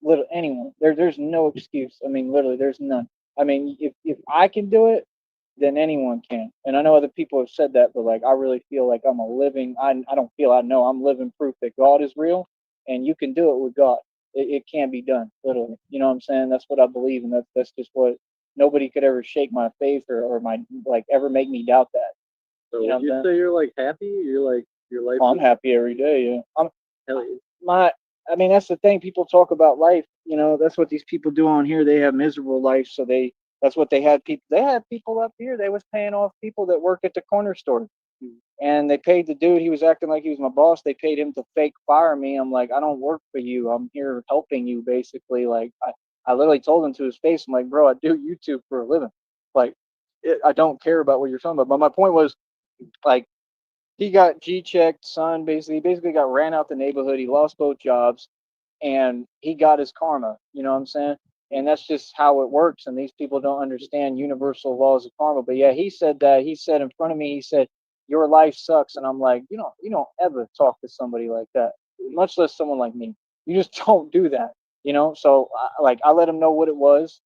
Little anyone. There's no excuse. I mean, literally, there's none. I mean, if I can do it, then anyone can. And I know other people have said that, but like I really feel like I'm a living. I don't feel. I know I'm living proof that God is real, and you can do it with God. It can be done, literally. You know what I'm saying? That's what I believe, and that's just what nobody could ever shake my faith or my like ever make me doubt that. So You know would you say you're like happy? You're like your life. Oh, I'm happy every day. Yeah, Hell yeah. I mean, that's the thing. People talk about life. You know, that's what these people do on here. They have miserable lives, so that's what they had people. They had people up here. They was paying off people that work at the corner store, and they paid the dude. He was acting like he was my boss. They paid him to fake fire me. I'm like, I don't work for you. I'm here helping you, basically. Like, I literally told him to his face. I'm like, bro, I do YouTube for a living. Like, I don't care about what you're talking about. But my point was, like, he got G-checked, son. Basically got ran out the neighborhood. He lost both jobs, and he got his karma. You know what I'm saying? And that's just how it works. And these people don't understand universal laws of karma. But yeah, he said that. He said in front of me, he said, "Your life sucks." And I'm like, you don't ever talk to somebody like that, much less someone like me. You just don't do that. So I let him know what it was,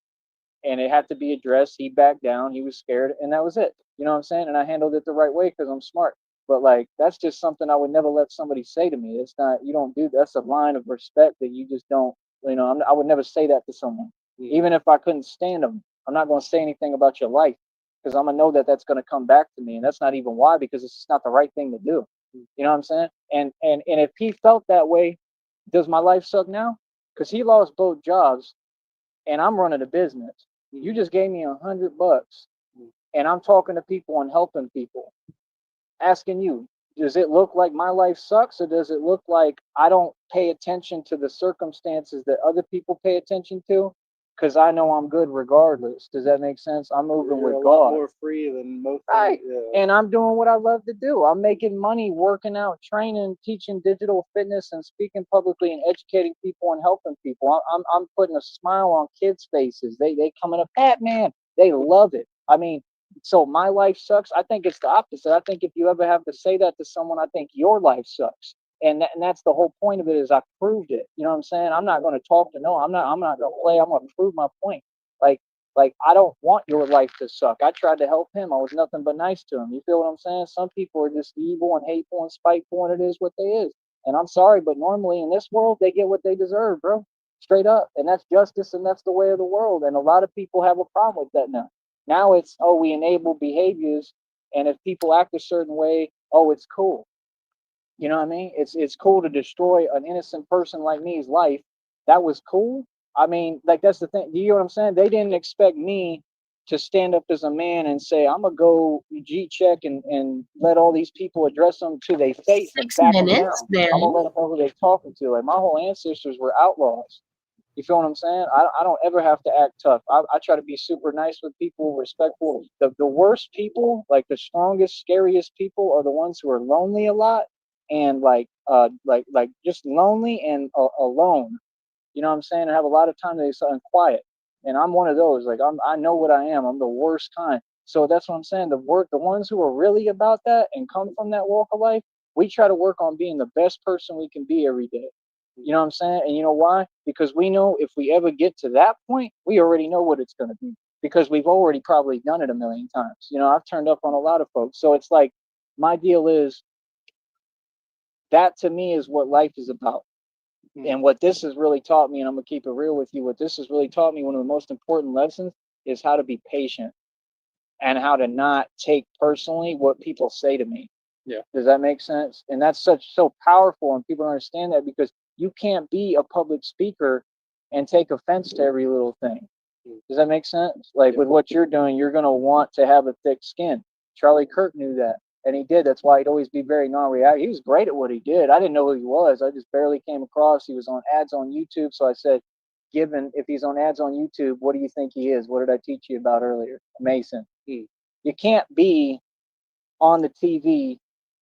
and it had to be addressed. He backed down. He was scared, and that was it. You know what I'm saying? And I handled it the right way because I'm smart. But like, that's just something I would never let somebody say to me. It's not. You don't do. That's a line of respect that you just don't. I would never say that to someone, even if I couldn't stand them. I'm not going to say anything about your life because I'm gonna know that that's going to come back to me, and that's not even why, because it's just not the right thing to do. You know what I'm saying? And if he felt that way, does my life suck now? Because he lost both jobs, and I'm running a business. You just gave me $100, and I'm talking to people and helping people. Asking you, does it look like my life sucks, or does it look like I don't pay attention to the circumstances that other people pay attention to? Because I know I'm good regardless. Does that make sense? I'm moving You're with a lot God. more free than most. Right. Yeah. And I'm doing what I love to do. I'm making money working out, training, teaching digital fitness, and speaking publicly and educating people and helping people. I'm putting a smile on kids' faces. They coming up, Batman. They love it. I mean, so my life sucks. I think it's the opposite. I think if you ever have to say that to someone, I think your life sucks. And that's the whole point of it, is I proved it. You know what I'm saying? I'm not going to talk to no. I'm not going to play. I'm going to prove my point. Like I don't want your life to suck. I tried to help him. I was nothing but nice to him. You feel what I'm saying? Some people are just evil and hateful and spiteful, and it is what they is. And I'm sorry, but normally in this world, they get what they deserve, bro. Straight up. And that's justice, and that's the way of the world. And a lot of people have a problem with that now. Now it's, oh, we enable behaviors, and if people act a certain way, oh, it's cool. You know what I mean? It's cool to destroy an innocent person like me's life. That was cool. I mean, like, that's the thing. You know what I'm saying? They didn't expect me to stand up as a man and say, I'm gonna go G check and let all these people address them to their face and 6 back them down. minutes, I'm man. gonna let them know who they're talking to. Like, my whole ancestors were outlaws. You feel what I'm saying? I don't ever have to act tough. I try to be super nice with people, respectful. The worst people, like the strongest, scariest people, are the ones who are lonely a lot, and like just lonely and alone. You know what I'm saying? I have a lot of time to be something quiet, and I'm one of those. Like, I know what I am. I'm the worst kind. So that's what I'm saying. The ones who are really about that and come from that walk of life, we try to work on being the best person we can be every day. You know what I'm saying? And you know why? Because we know if we ever get to that point, we already know what it's going to be, because we've already probably done it a million times. I've turned up on a lot of folks. So it's like, my deal is, that to me is what life is about. And what this has really taught me, and I'm going to keep it real with you, what this has really taught me, one of the most important lessons, is how to be patient and how to not take personally what people say to me. Yeah. Does that make sense? And that's so powerful, and people don't understand that, because you can't be a public speaker and take offense to every little thing. Does that make sense? Like, with what you're doing, you're going to want to have a thick skin. Charlie Kirk knew that, and he did. That's why he'd always be very non-reactive. He was great at what he did. I didn't know who he was. I just barely came across. He was on ads on YouTube, so I said, given if he's on ads on YouTube, what do you think he is? What did I teach you about earlier? Mason. You can't be on the TV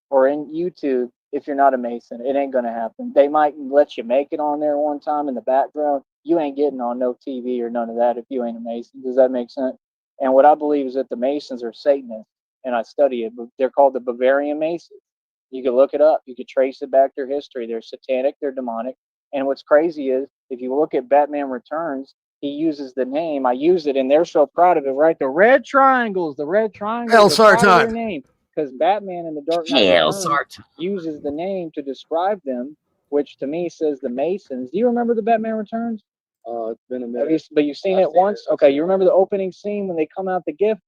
or in YouTube if you're not a Mason. It ain't gonna happen. They might let you make it on there one time in the background. You ain't getting on no TV or none of that if you ain't a Mason. Does that make sense? And what I believe is that the Masons are Satanists, and I study it. But they're called the Bavarian Masons. You can look it up. You can trace it back to history. They're satanic. They're demonic. And what's crazy is if you look at Batman Returns, he uses the name. I use it, and they're so proud of it, right? The red triangles. The red Hell, triangles are proud of their Sartan. name because Batman in the Dark Knight Hell, Returns Sarge. uses the name to describe them, which to me says the Masons. Do you remember the Batman Returns? It's been a Have minute. but you've seen it once? Okay, you remember the opening scene when they come out the gift,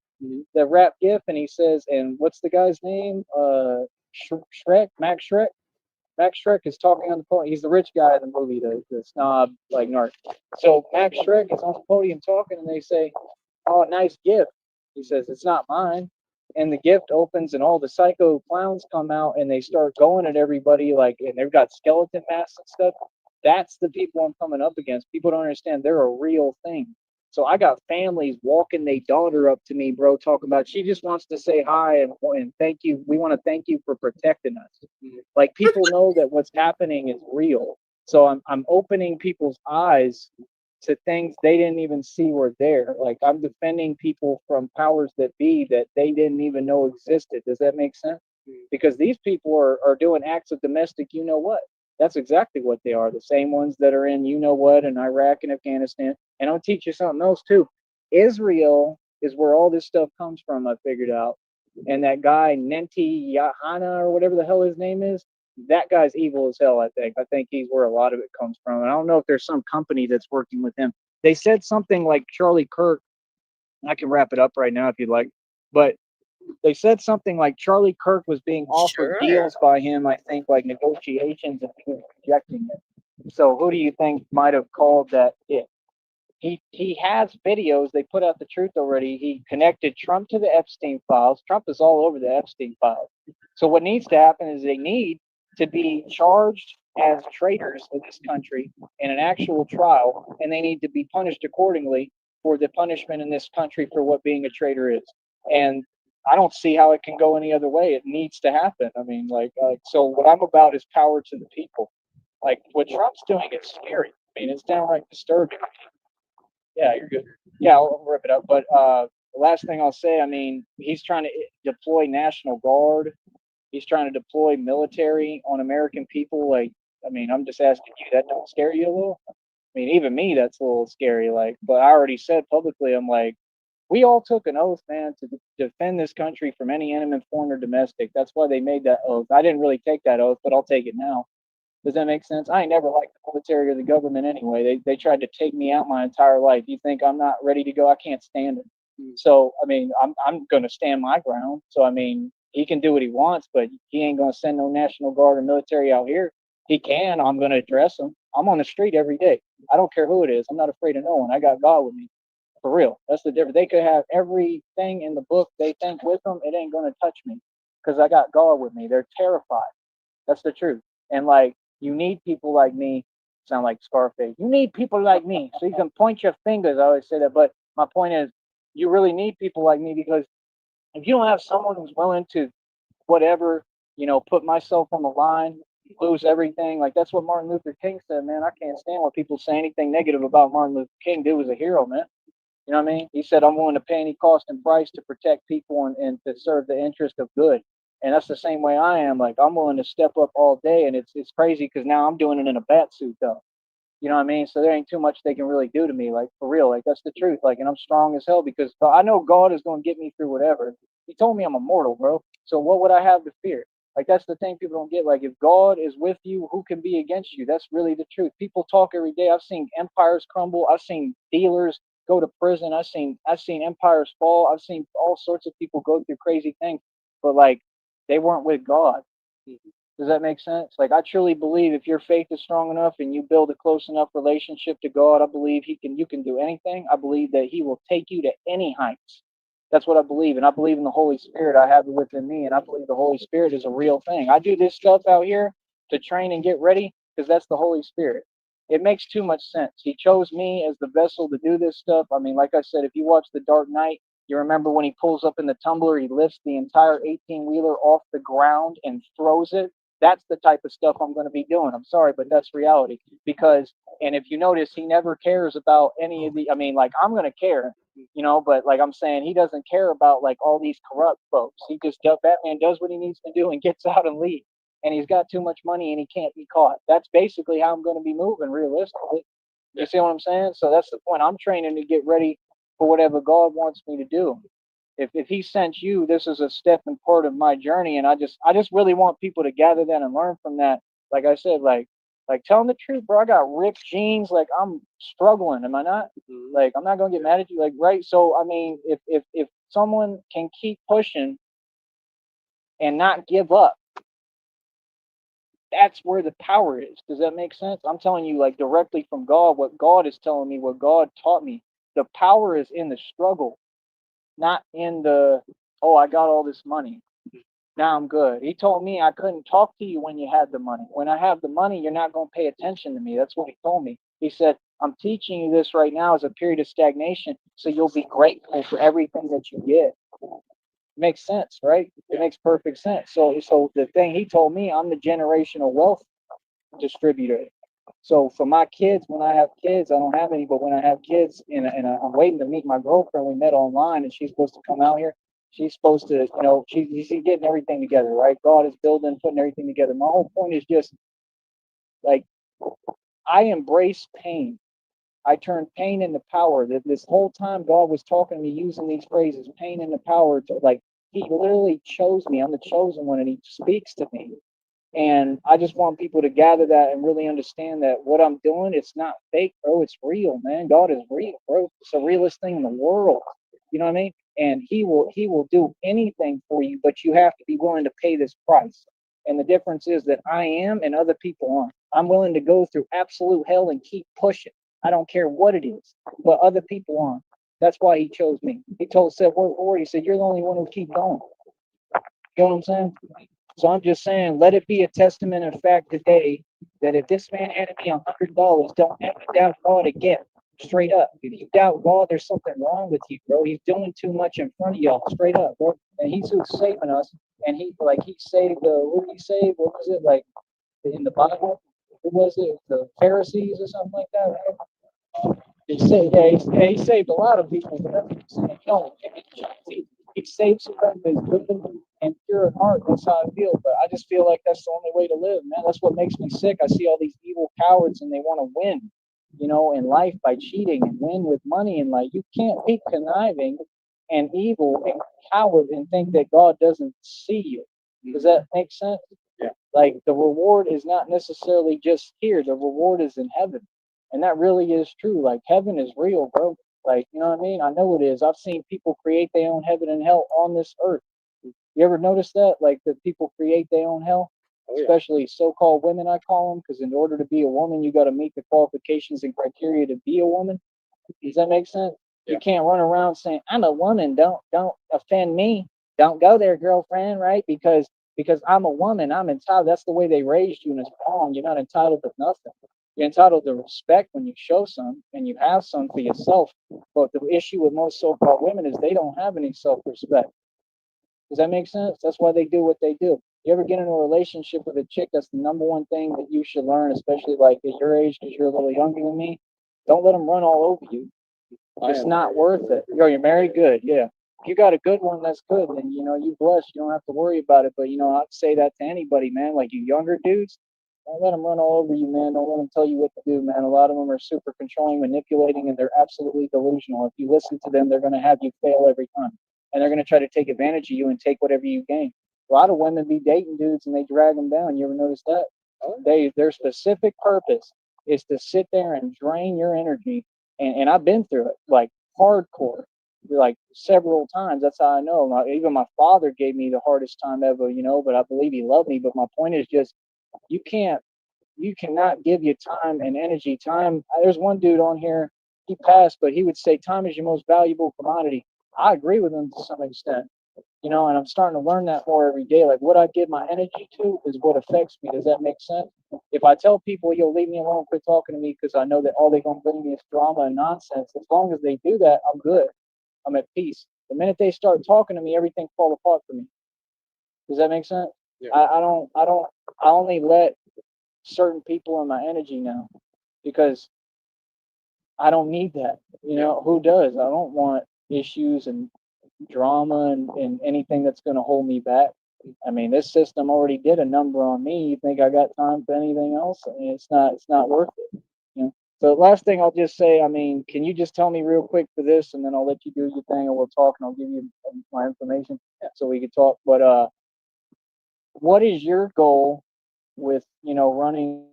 the rap gift, and he says, and what's the guy's name? Shrek, Max Shrek. Max Shrek is talking on the podium. He's the rich guy in the movie, the snob, like narc. So Max Shrek is on the podium talking, and they say, "Oh, nice gift." He says, "It's not mine." And the gift opens, and all the psycho clowns come out, and they start going at everybody, like, and they've got skeleton masks and stuff. That's the people I'm coming up against. People don't understand they're a real thing. So I got families walking their daughter up to me, bro, talking about she just wants to say hi and thank you. We want to thank you for protecting us. Like people know that what's happening is real. So I'm opening people's eyes to things they didn't even see were there. Like I'm defending people from powers that be that they didn't even know existed. Does that make sense? Because these people are doing acts of domestic, you know what? That's exactly what they are. The same ones that are in, you know what, in Iraq and Afghanistan. And I'll teach you something else too. Israel is where all this stuff comes from, I figured out. And that guy, Nenti Yahana, or whatever the hell his name is, that guy's evil as hell, I think. I think he's where a lot of it comes from. And I don't know if there's some company that's working with him. They said something like Charlie Kirk. I can wrap it up right now if you'd like. But they said something like Charlie Kirk was being offered Sure. deals by him, I think, like negotiations, and he was rejecting it. So who do you think might have called that it? He has videos. They put out the truth already. He connected Trump to the Epstein files. Trump is all over the Epstein files. So what needs to happen is they need to be charged as traitors in this country in an actual trial, and they need to be punished accordingly for the punishment in this country for what being a traitor is. And I don't see how it can go any other way. It needs to happen. I mean, so what I'm about is power to the people. Like what Trump's doing is scary. I mean, it's downright disturbing. Yeah, you're good. Yeah, I'll rip it up. But the last thing I'll say, I mean, he's trying to deploy National Guard. He's trying to deploy military on American people. Like, I mean, I'm just asking you, that don't scare you a little? I mean, even me, that's a little scary. Like, but I already said publicly, I'm like, we all took an oath, man, to defend this country from any enemy, foreign or domestic. That's why they made that oath. I didn't really take that oath, but I'll take it now. Does that make sense? I ain't never liked the military or the government anyway. They tried to take me out my entire life. You think I'm not ready to go? I can't stand it. So I mean, I'm gonna stand my ground. So I mean, he can do what he wants, but he ain't gonna send no National Guard or military out here. He can. I'm gonna address him. I'm on the street every day. I don't care who it is. I'm not afraid of no one. I got God with me. For real. That's the difference. They could have everything in the book they think with them. It ain't gonna touch me because I got God with me. They're terrified. That's the truth. And like you need people like me. Sound like Scarface. You need people like me so you can point your fingers. I always say that, but my point is, you really need people like me because if you don't have someone who's willing to whatever, put myself on the line, lose everything. Like that's what Martin Luther King said, man. I can't stand when people say anything negative about Martin Luther King. Dude was a hero, man. You know what I mean? He said, I'm willing to pay any cost and price to protect people and to serve the interest of good. And that's the same way I am. Like, I'm willing to step up all day. And it's crazy because now I'm doing it in a bat suit, though. You know what I mean? So there ain't too much they can really do to me, like, for real. Like, that's the truth. Like, and I'm strong as hell because I know God is going to get me through whatever. He told me I'm immortal, bro. So what would I have to fear? Like, that's the thing people don't get. Like, if God is with you, who can be against you? That's really the truth. People talk every day. I've seen empires crumble. I've seen dealers go to prison. I've seen empires fall. I've seen all sorts of people go through crazy things. But, like, they weren't with God. Does that make sense? Like, I truly believe if your faith is strong enough and you build a close enough relationship to God, I believe you can do anything. I believe that he will take you to any heights. That's what I believe. And I believe in the Holy Spirit. I have it within me. And I believe the Holy Spirit is a real thing. I do this stuff out here to train and get ready because that's the Holy Spirit. It makes too much sense. He chose me as the vessel to do this stuff. I mean, like I said, if you watch The Dark Knight, You remember when he pulls up in the tumbler, he lifts the entire 18-wheeler off the ground and throws it? That's the type of stuff I'm going to be doing. I'm sorry, but that's reality. Because, and if you notice, he never cares about any of the, I mean, like, I'm going to care, but like I'm saying, he doesn't care about like all these corrupt folks. He just does, Batman does what he needs to do and gets out and leaves. And he's got too much money and he can't be caught. That's basically how I'm going to be moving realistically. You see what I'm saying? So that's the point. I'm training to get ready for whatever God wants me to do. If he sent you, this is a step and part of my journey. And I just really want people to gather that and learn from that. Like I said, like tell them the truth, bro. I got ripped jeans. Like, I'm struggling. Am I not? Like, I'm not gonna get mad at you. Like, right. So I mean, if someone can keep pushing and not give up, that's where the power is. Does that make sense? I'm telling you, like, directly from God, what God is telling me, what God taught me. The power is in the struggle, not in the, oh, I got all this money, now I'm good. He told me I couldn't talk to you when you had the money. When I have the money, you're not going to pay attention to me. That's what he told me. He said, I'm teaching you this right now as a period of stagnation, so you'll be grateful for everything that you get. Makes sense, right? It makes perfect sense. So the thing he told me, I'm the generational wealth distributor. So for my kids, when I have kids, I don't have any, but when I have kids, and I'm waiting to meet my girlfriend. We met online, and she's supposed to come out here. She's supposed to, she's getting everything together, right? God is building, putting everything together. My whole point is just like, I embrace pain. I turned pain into power. That this whole time God was talking to me using these phrases, pain into power. To, like, he literally chose me. I'm the chosen one, and he speaks to me. And I just want people to gather that and really understand that what I'm doing, it's not fake, bro. It's real, man. God is real, bro. It's the realest thing in the world. You know what I mean? And he will do anything for you, but you have to be willing to pay this price. And the difference is that I am and other people aren't. I'm willing to go through absolute hell and keep pushing. I don't care what it is, but other people aren't. That's why he chose me. He said, word, he said, you're the only one who keep going. You know what I'm saying? So I'm just saying, let it be a testament of fact today that if this man handed me $100, don't ever doubt God again. Straight up. If you doubt God, there's something wrong with you, bro. He's doing too much in front of y'all. Straight up, bro. And he's who's saving us. And he saved who did he save? What was it? Like in the Bible? Who was it? The Pharisees or something like that, right? He saved, he saved a lot of people, but that's what I'm saying. No, he saved somebody that's good and pure in heart. That's how I feel. But I just feel like that's the only way to live, man. That's what makes me sick. I see all these evil cowards and they want to win, in life by cheating and win with money. And like, you can't be conniving and evil and coward and think that God doesn't see you. Does that make sense? Yeah. Like, the reward is not necessarily just here. The reward is in heaven. And that really is true. Like, heaven is real, bro. Like, you know what I mean? I know it is. I've seen people create their own heaven and hell on this earth. You ever notice that? Like, that people create their own hell? Oh, yeah. Especially so-called women, I call them, because in order to be a woman, you got to meet the qualifications and criteria to be a woman. Does that make sense? Yeah. You can't run around saying, I'm a woman. Don't offend me. Don't go there, girlfriend, right? Because I'm a woman, I'm entitled. That's the way they raised you, and it's wrong. You're not entitled to nothing. You're entitled to respect when you show some and you have some for yourself. But the issue with most so-called women is they don't have any self-respect. Does that make sense? That's why they do what they do. You ever get into a relationship with a chick, that's the number one thing that you should learn, especially like at your age, because you're a little younger than me. Don't let them run all over you. It's not worth it. You're married? Good. Yeah. If you got a good one, that's good. Then, you blessed. You don't have to worry about it. But, I'd say that to anybody, man. Like, you younger dudes, don't let them run all over you, man. Don't let them tell you what to do, man. A lot of them are super controlling, manipulating, and they're absolutely delusional. If you listen to them, they're going to have you fail every time. And they're going to try to take advantage of you and take whatever you gain. A lot of women be dating dudes and they drag them down. You ever notice that? Their specific purpose is to sit there and drain your energy. And I've been through it, like, hardcore, like, several times. That's how I know. Even my father gave me the hardest time ever, but I believe he loved me. But my point is just, you cannot give your time and energy. Time. There's one dude on here, he passed, but he would say time is your most valuable commodity. I agree with him to some extent, and I'm starting to learn that more every day. Like, what I give my energy to is what affects me. Does that make sense? If I tell people, yo, leave me alone, quit talking to me, because I know that all they're going to bring me is drama and nonsense, as long as they do that, I'm good. I'm at peace. The minute they start talking to me, everything fall apart for me. Does that make sense? Yeah. I only let certain people in my energy now because I don't need that. You know, who does? I don't want issues and drama and anything that's going to hold me back. I mean, this system already did a number on me. You think I got time for anything else? I mean, it's not worth it. You know. So last thing I'll just say, I mean, can you just tell me real quick for this, and then I'll let you do your thing, and we'll talk, and I'll give you my information so we can talk. But what is your goal with running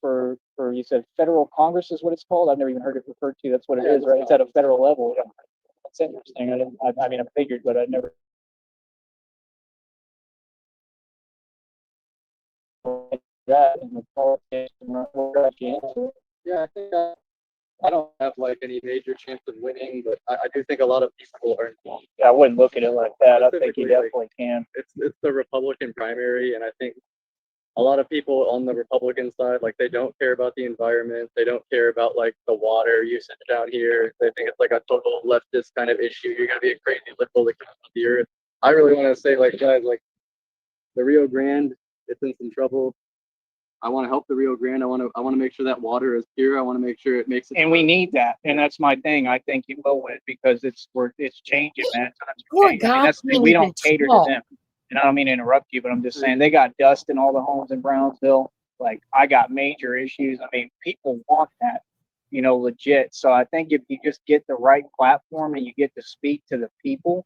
for you said federal Congress is what it's called? I've never even heard it referred to. That's what it is, right? It's at a federal level. Yeah. That's interesting. I mean, I figured, but I never. That in the politics and what Yeah, I think I don't have like any major chance of winning, but I do think a lot of people are involved. I wouldn't look at it like that. I think you Specifically, like, definitely can. It's the Republican primary, and I think a lot of people on the Republican side, like, they don't care about the environment. They don't care about like the water usage down here. They think it's like a total leftist kind of issue. You're gonna be a crazy liberal to come out the earth. I really want to say, like, guys, like, the Rio Grande, it's in some trouble. I want to help the Rio Grande. I want to make sure that water is pure. I want to make sure it makes it. And we need that, and that's my thing. I think you will win because it's changing, man. Times are Poor changing. I guy mean, can't we even don't cater to talk. them. And I don't mean to interrupt you, but I'm just saying they got dust in all the homes in Brownsville. Like, I got major issues. I mean, people want that, legit. So I think if you just get the right platform and you get to speak to the people,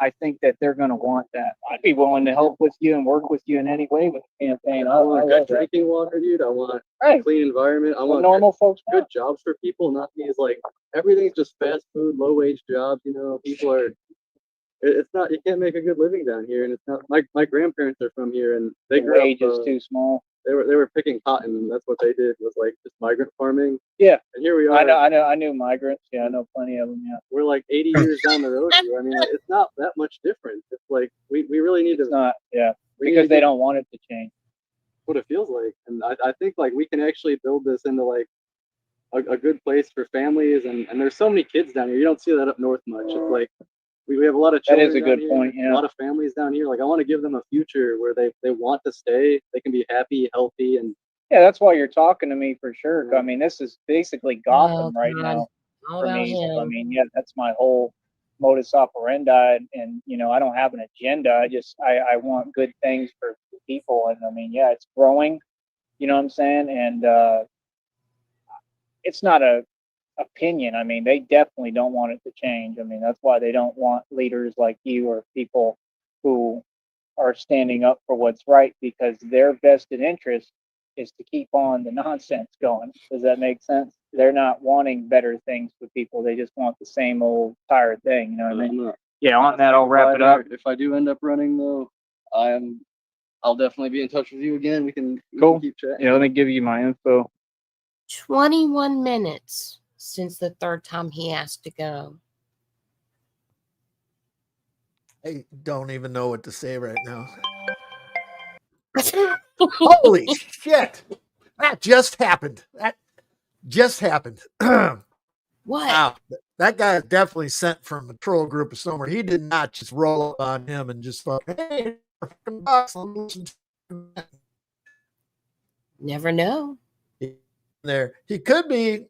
I think that they're going to want that. I'd be willing to help with you and work with you in any way with the campaign. I want love good that. drinking water, dude. I want Right. clean environment. I What want normal folks good want. jobs for people, not these like everything's just fast food, low wage jobs. People are. It's not. You can't make a good living down here, and it's not. My grandparents are from here, and they The grew wage up. is too small. They were picking cotton, and that's what they did, was like just migrant farming. Yeah. And here we are. I knew migrants. Yeah, I know plenty of them. Yeah. We're like 80 years down the road here. I mean, it's not that much different. It's like we really need It's to. not. Yeah. We need Because to they get don't want it to change. what it feels like, and I think like we can actually build this into like a good place for families, and there's so many kids down here. You don't see that up north much. It's like we have a lot of That children is a down good here, point, a yeah. lot of families down here. Like, I want to give them a future where they want to stay, they can be happy, healthy, and Yeah, that's why you're talking to me for sure. I mean, this is basically Gotham right God. now All for about me. I him. mean, yeah, that's my whole modus operandi, and I don't have an agenda. I want good things for people, and I mean, yeah, it's growing. You know what I'm saying? And it's not a opinion. I mean, they definitely don't want it to change. I mean, that's why they don't want leaders like you or people who are standing up for what's right, because their vested interest is to keep on the nonsense going. Does that make sense? They're not wanting better things for people. They just want the same old tired thing. You know what I mean? Yeah, on that, I'll wrap it up. If I do end up running, though, I'll definitely be in touch with you again. We can Cool. keep chatting. Yeah, let me give you my info. 21 minutes since the third time he asked to go. I don't even know what to say right now. Holy shit. That just happened. What? Wow. That guy is definitely sent from a troll group of somewhere. He did not just roll up on him and just fucking, hey, bucks, let me listen to that. Never know. There. He could be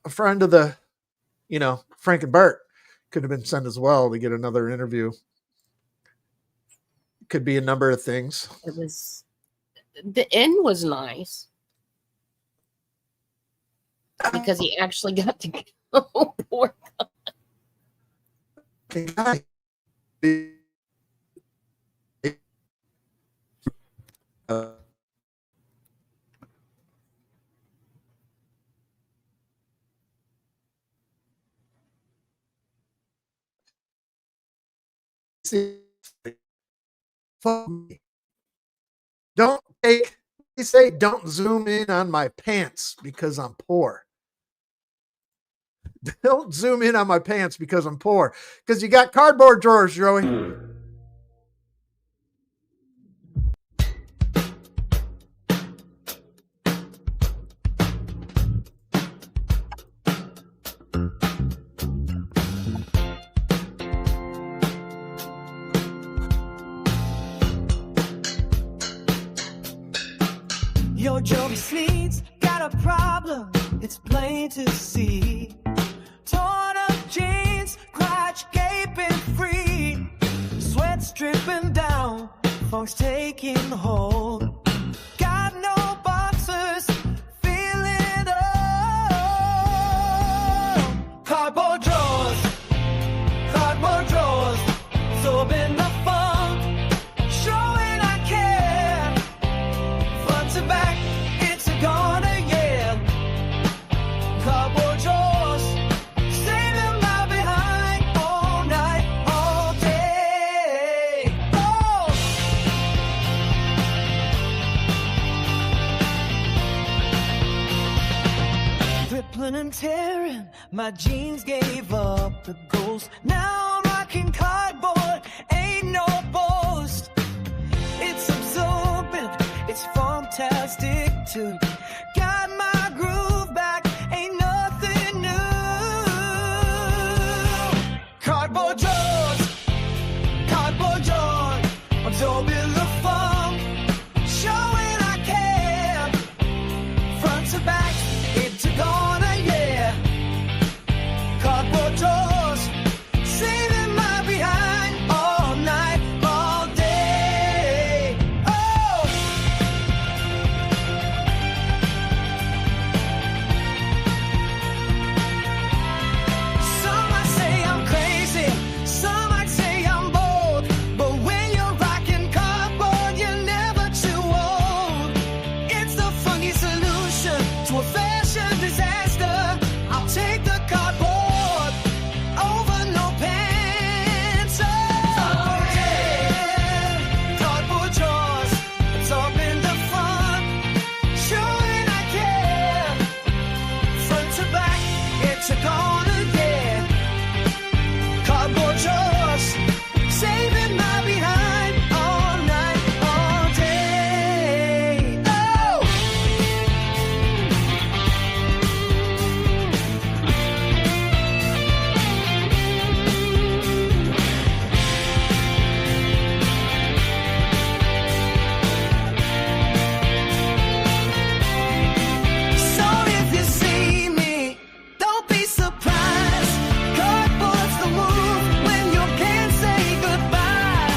a friend of the, Frank and Bert. Could have been sent as well to get another interview. Could be a number of things. It was, the end was nice because he actually got to go. Poor Guy. Fuck me. Don't zoom in on my pants because I'm poor. Don't zoom in on my pants because I'm poor. Because you got cardboard drawers, Joey. Joey Sneed's got a problem, it's plain to see. Torn up jeans, crotch gaping free. Sweat's dripping down, funk's taking hold. Got no boxers, feeling old. Cardboard drawers, absorbing the funk, showing I care. Front to back, it's a gonna, yeah. Cardboard drawers, saving my behind all night, all day. Oh! Rippling and tearing, my jeans gave up the ghost. Now I'm rocking cardboard, ain't no boast. It's absorbent, it's fantastic too. Got my groove back, ain't nothing new. Cardboard drawers, absorbing the funk, showing I care. Front to back, it's a gonna, yeah. Cardboard drawers, saving my behind all night, all day. Oh! Some might say I'm crazy, some might say I'm bold, but when you're rocking cardboard, you're never too old. It's the funky solution to a fashion disaster. I'll take the cardboard over no pants. Oh, yeah. Cardboard drawers, absorbing the fun, showing I care. Front to back, it's a gonna, yeah. Cardboard drawers, saving my behind all night, all day. Oh! So if you see me, don't be surprised. Cardboard's the move when you can't say goodbye.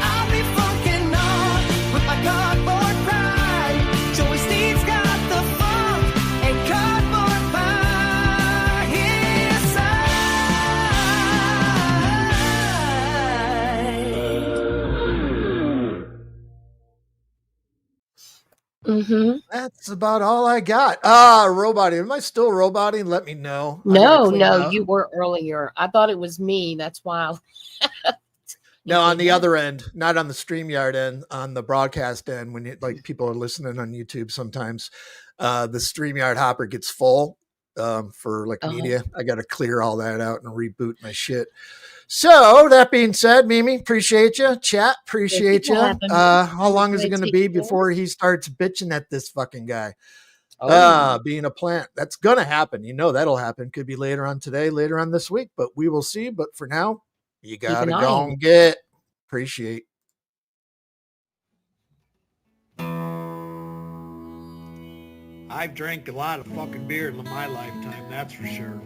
I'll be funkin' on with my cardboard pride. Joey Sneed's got the funk and cardboard by his side. Mm-hmm. That's about all I got. Roboting. Am I still roboting? Let me know. I gotta No, clean no, out. you were earlier. I thought it was me. That's why. No, on the other end, not on the StreamYard end, on the broadcast end, when you, like people are listening on YouTube sometimes, the StreamYard hopper gets full for like Oh. media. I got to clear all that out and reboot my shit. So that being said, Mimi, appreciate you. Chat, appreciate you. for having me. How long is it Great going to be speaking to you. before he starts bitching at this fucking guy? Oh, Being a plant. That's going to happen. You know that'll happen. Could be later on today, later on this week, but we will see. But for now, you got to an eye go on and get. Appreciate. I've drank a lot of fucking beer in my lifetime, that's for sure.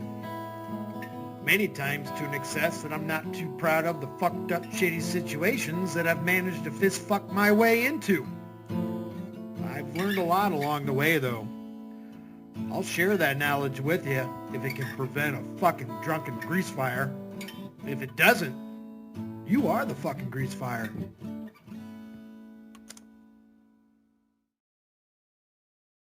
Many times to an excess that I'm not too proud of the fucked up shitty situations that I've managed to fist fuck my way into. I've learned a lot along the way though. I'll share that knowledge with you if it can prevent a fucking drunken grease fire. If it doesn't, you are the fucking grease fire.